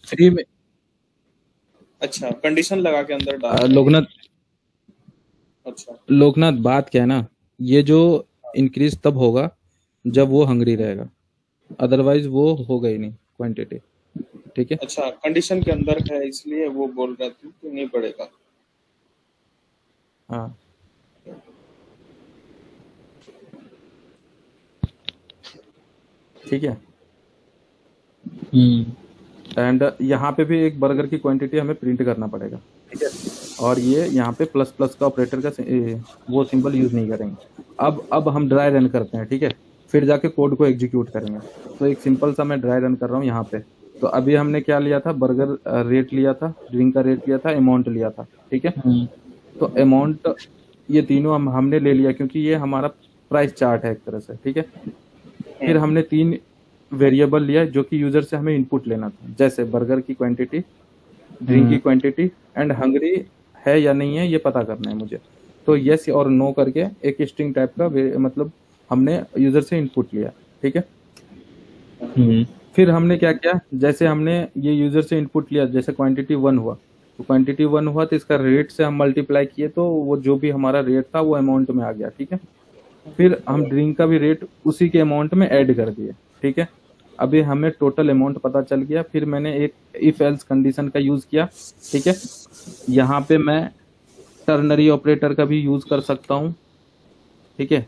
फ्री में अच्छा, कंडीशन लगा के अंदर डाल रहे हैं। लोकनाथ अच्छा लोकनाथ बात क्या है ना, ये जो इंक्रीज तब होगा जब वो हंगरी रहेगा, अदरवाइज वो होगा ही नहीं क्वांटिटी। ठीक है। अच्छा, कंडीशन के अंदर है इसलिए वो बोल रहा था कि नहीं बढ़ेगा। हाँ ठीक है। एंड यहाँ पे भी एक बर्गर की क्वांटिटी हमें प्रिंट करना पड़ेगा। ठीक है। और ये यहाँ पे प्लस प्लस का ऑपरेटर का वो सिंबल यूज नहीं करेंगे। अब हम ड्राई रन करते हैं। ठीक है। फिर जाके कोड को एग्जीक्यूट करेंगे। तो एक सिंपल सा मैं ड्राई रन कर रहा हूँ यहाँ पे। तो अभी हमने क्या लिया था, बर्गर रेट लिया था, ड्रिंक का रेट लिया था, अमाउंट लिया था। ठीक है। तो अमाउंट ये तीनों हमने ले लिया क्योंकि ये हमारा प्राइस चार्ट है एक तरह से। ठीक है। फिर हमने 3 वेरिएबल लिया जो कि यूजर से हमें इनपुट लेना था, जैसे बर्गर की क्वांटिटी, ड्रिंक की क्वांटिटी एंड हंगरी है या नहीं है ये पता करना है मुझे। तो यस और नो करके एक स्ट्रिंग टाइप का मतलब हमने यूजर से इनपुट लिया। ठीक है। फिर हमने क्या किया, जैसे हमने ये यूजर से इनपुट लिया, जैसे क्वांटिटी 1 हुआ तो क्वांटिटी 1 हुआ तो इसका रेट से हम मल्टीप्लाई किए तो वो जो भी हमारा रेट था वो अमाउंट में आ गया। ठीक है। फिर हम ड्रिंक का भी रेट उसी के अमाउंट में ऐड कर दिए। ठीक है। अभी हमें टोटल अमाउंट पता चल गया। फिर मैंने एक इफ एल्स कंडीशन का यूज किया। ठीक है। यहाँ पे मैं टर्नरी ऑपरेटर का भी यूज कर सकता हूँ। ठीक है।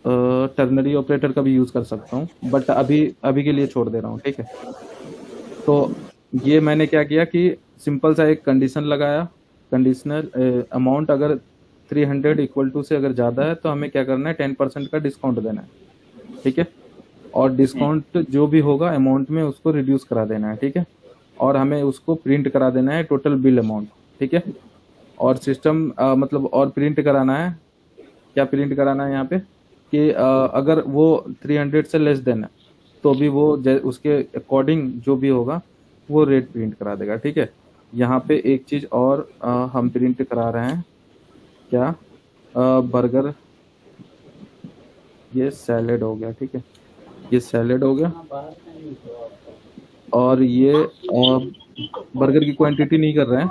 टर्नरी ऑपरेटर का भी यूज कर सकता हूँ, बट अभी के लिए छोड़ दे रहा हूँ। ठीक है। तो ये मैंने क्या किया कि सिंपल सा एक कंडीशन लगाया, कंडीशनल अमाउंट अगर 300 इक्वल टू से अगर ज़्यादा है तो हमें क्या करना है, 10% का डिस्काउंट देना है। ठीक है। और डिस्काउंट जो भी होगा अमाउंट में उसको रिड्यूस करा देना है। ठीक है। और हमें उसको प्रिंट करा देना है टोटल बिल अमाउंट। ठीक है। और सिस्टम मतलब और प्रिंट कराना है, क्या प्रिंट कराना है यहाँ पे कि अगर वो 300 से लेस देन है तो भी वो उसके अकॉर्डिंग जो भी होगा वो रेट प्रिंट करा देगा। ठीक है। यहाँ पे एक चीज़ और हम प्रिंट करा रहे हैं, क्या, बर्गर, ये सैलेड हो गया। ठीक है। ये सैलेड हो गया और ये बर्गर की क्वांटिटी नहीं कर रहे हैं,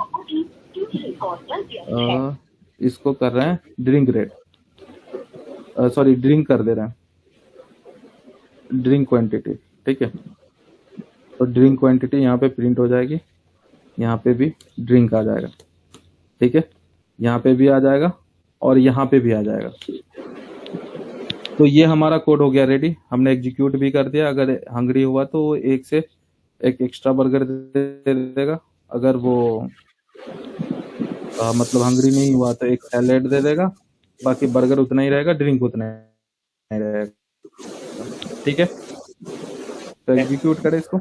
इसको कर रहे हैं ड्रिंक रेट, सॉरी ड्रिंक कर दे रहे हैं, ड्रिंक क्वांटिटी। ठीक है। तो ड्रिंक क्वांटिटी यहाँ पे प्रिंट हो जाएगी, यहाँ पे भी ड्रिंक आ जाएगा। ठीक है। यहाँ पे भी आ जाएगा और यहाँ पे भी आ जाएगा। तो ये हमारा कोड हो गया रेडी, हमने एग्जीक्यूट भी कर दिया। अगर हंगरी हुआ तो वो एक से एक एक्स्ट्रा बर्गर दे देगा, अगर वो मतलब हंगरी नहीं हुआ तो एक सैलेड दे देगा, बाकी बर्गर उतना ही रहेगा, ड्रिंक उतना ही रहेगा। ठीक है। तो एग्जीक्यूट करें इसको।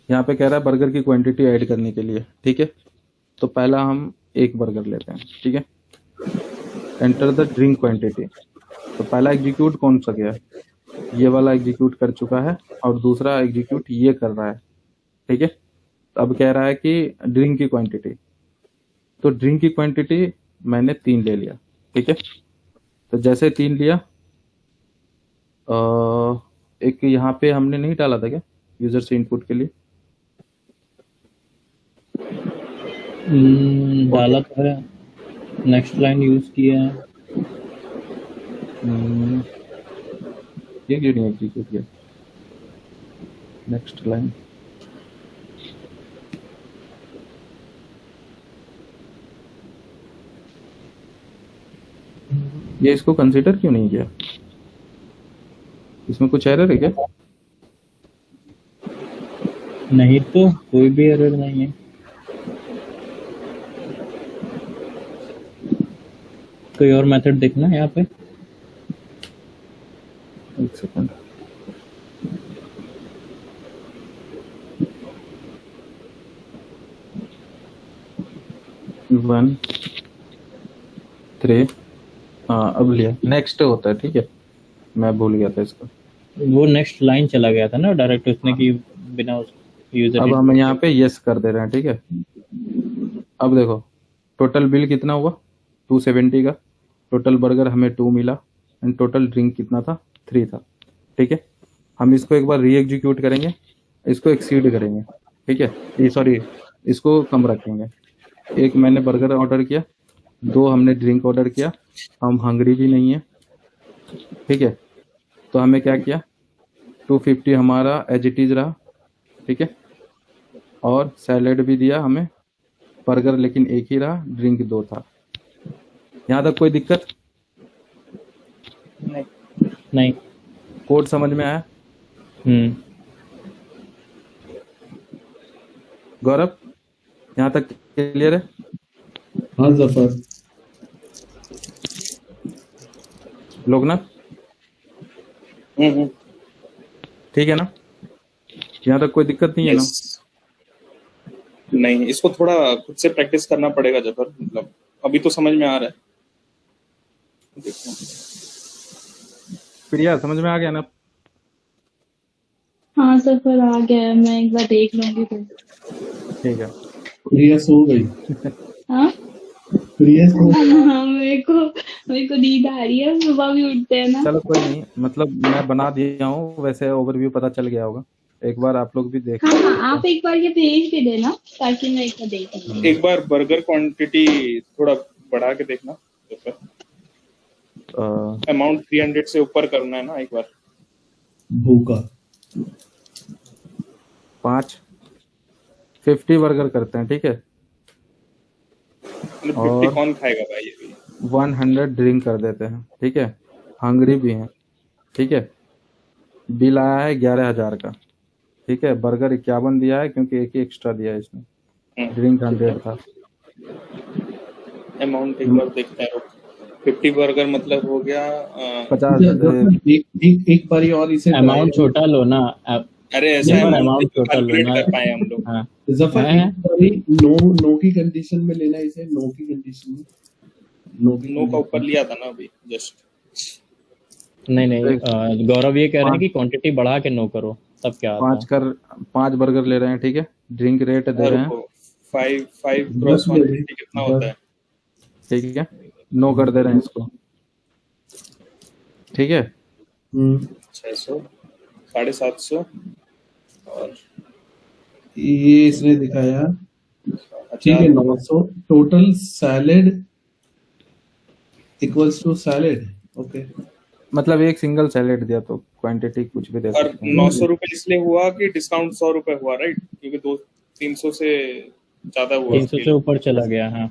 यहाँ पे कह रहा है बर्गर की क्वांटिटी ऐड करने के लिए। ठीक है। तो पहला हम एक बर्गर लेते हैं। ठीक है। Enter the drink quantity. तो पहला एग्जीक्यूट कौन सा गया, ये वाला एग्जीक्यूट कर चुका है और दूसरा एग्जीक्यूट ये कर रहा है। ठीक है। अब कह रहा है कि ड्रिंक की क्वांटिटी, तो ड्रिंक की क्वांटिटी मैंने 3 ले लिया। ठीक है। तो जैसे 3 लिया, एक यहाँ पे हमने नहीं डाला था क्या यूजर से इनपुट के लिए, डाला तो है, नेक्स्ट लाइन यूज किया है। ये क्यों नहीं एग्जीक्यूट किया, नेक्स्ट लाइन, ये इसको कंसीडर क्यों नहीं किया, इसमें कुछ एरर है क्या? नहीं तो कोई भी एरर नहीं है। कोई और मेथड देखना है यहाँ पे। एक सेकंड। वन थ्री, हाँ अब लिया, नेक्स्ट होता है, ठीक है, मैं भूल गया था इसको। वो नेक्स्ट लाइन चला गया था ना डायरेक्ट उसने कि बिना यूजर अब हम यहाँ पे यस कर दे रहे हैं, ठीक है। अब देखो टोटल बिल कितना हुआ, 270 का। टोटल बर्गर हमें 2 मिला एंड टोटल ड्रिंक कितना था, 3 था, ठीक है। हम इसको एक बार री एग्जीक्यूट करेंगे, इसको एक्सीड करेंगे, ठीक है, ये सॉरी इसको कम रखेंगे। एक मैंने बर्गर ऑर्डर किया, 2 हमने ड्रिंक ऑर्डर किया, हम हंगरी भी नहीं है, ठीक है। तो हमें क्या किया, 250 हमारा एज इट इज रहा, ठीक है। और सैलेड भी दिया हमें, बर्गर लेकिन एक ही रहा, ड्रिंक 2 था। यहाँ तक कोई दिक्कत? नहीं। कोड समझ में आया? गौरव यहाँ तक क्लियर है? हाँ जफर। लोकनाथ ठीक है ना? यहाँ तक कोई दिक्कत नहीं है ना? नहीं, इसको थोड़ा खुद से प्रैक्टिस करना पड़ेगा जफर, मतलब अभी तो समझ में आ रहा है। देखो प्रिया समझ में आ गया ना? हाँ सफर आ गया, मैं एक बार देख लूंगी फिर। ठीक है। प्रिया सो गई। हाँ प्रिया सो हाँ, मेरे को नींद आ रही है, सुबह भी उठते हैं ना। चलो कोई नहीं, मतलब मैं बना दिया हूँ, वैसे ओवरव्यू पता चल गया होगा। एक बार आप लोग भी देख हाँ हाँ, आप एक बार ये भेज भी देना ताकि मैं एक बार देख लूँ। एक बार बर्गर क्वांटिटी थोड़ा बढ़ा के देखना, अमाउंट 300 से ऊपर करना है ना एक बार। भूखा 50 बर्गर करते हैं, ठीक है। 50 कौन खाएगा भाई ये भी? 100 ड्रिंक कर देते हैं, ठीक है। हंगरी भी हैं, ठीक है। बिल आया है 11,000 का, ठीक है। बर्गर 51 दिया है क्योंकि एक ही एक्स्ट्रा दिया है इसने। ड्रिंक 100 था। अमाउंट एक बार देखते हैं। 50 बर्गर मतलब हो गया 50। एक बारी और इसे अमाउंट छोटा लो ना। अरे ऐसा जफर अमाउंट अमाउंट छोटा लो कैलकुलेट ना। कर पाए हम लोग। हाँ जफर है। एक बारी नो की कंडीशन में लेना इसे, नो की कंडीशन में। नो का ऊपर लिया था ना अभी जस्ट। नहीं गौरव ये कह रहे हैं कि क्वांटिटी बढ़ा के नो करो तब क्या आता है। 5 बर्गर ले रहे हैं, ठीक है। ड्रिंक रेट दे रहे हैं, 5 क्रॉस क्वांटिटी कितना होता है? ठीक है। नो कर दे रहे हैं इसको, ठीक है। 600 750 और ये इसने दिखाया, ठीक है। 1000 900 total salad equals to salad, okay. मतलब एक सिंगल सैलेड दिया तो क्वांटिटी कुछ भी दे और सकते हैं। 900 रुपए इसलिए हुआ कि डिस्काउंट 100 रुपए हुआ, राइट? क्योंकि 300 से ज्यादा हुआ 300 से ऊपर चला गया। हाँ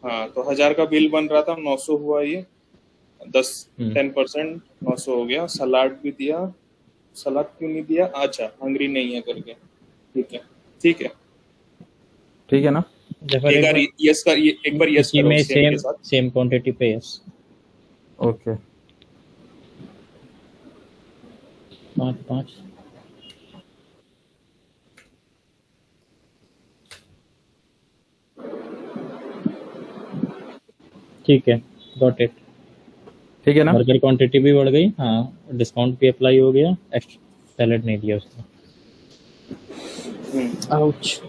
हाँ, तो 1000 का बिल बन रहा था, 900 हुआ, ये 10% 900 हो गया। सलाद भी दिया, सलाद क्यों नहीं दिया? अच्छा हंगरी नहीं है करके, ठीक है ठीक है। ठीक है ना? जफर एक बार यस कर, एक बार यस इसी करो में सेम के साथ। सेम क्वांटिटी पे यस। ओके 5 ठीक है, गॉट इट। ठीक है ना? बर्गर क्वांटिटी भी बढ़ गई। हाँ डिस्काउंट भी अप्लाई हो गया, एक्स्ट्रा सैलेड नहीं दिया उसने। आउच।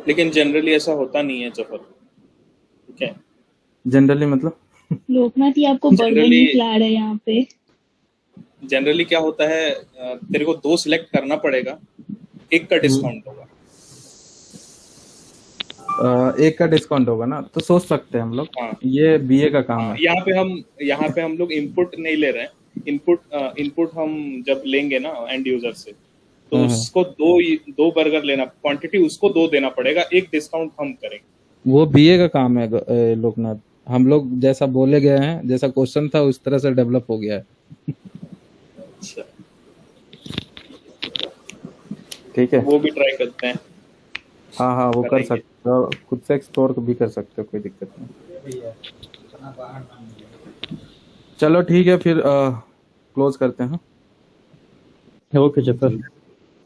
लेकिन जनरली ऐसा होता नहीं है जफर, ठीक है। जनरली मतलब लोकनाथ ही आपको बर्गर Generally- नहीं खिला रहे यहाँ पे। जनरली क्या होता है, तेरे को 2 सिलेक्ट करना पड़ेगा, एक का डिस्काउंट होगा। एक का डिस्काउंट होगा ना, तो सोच सकते हैं हम लोग। हाँ। ये बीए का काम है। यहाँ पे हम लोग इनपुट नहीं ले रहे हैं। इनपुट हम जब लेंगे ना एंड यूजर से, तो उसको दो बर्गर लेना, क्वांटिटी उसको 2 देना पड़ेगा, एक डिस्काउंट हम करेंगे। वो बीए का काम है लोकनाथ। हम लोग जैसा बोले गए हैं, जैसा क्वेश्चन था उस तरह से डेवलप हो गया है। अच्छा ठीक है। वो भी ट्राई करते हैं। हाँ हाँ वो कर करेंगे। सकते हो, खुद से एक्सप्लोर भी कर सकते हो, कोई दिक्कत नहीं। चलो ठीक है, फिर क्लोज करते हैं। Okay Zafar.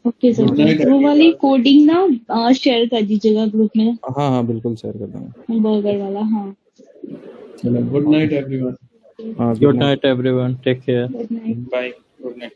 Okay sir, Good night, वो वाली कोडिंग ना शेयर कर दीजिएगा ग्रुप में, हाँ हाँ बिल्कुल शेयर कर दूंगा। बर्गर वाला। हाँ, चलो गुड नाइट एवरीवन। हाँ good night everyone, take care. Good night. Bye, good night.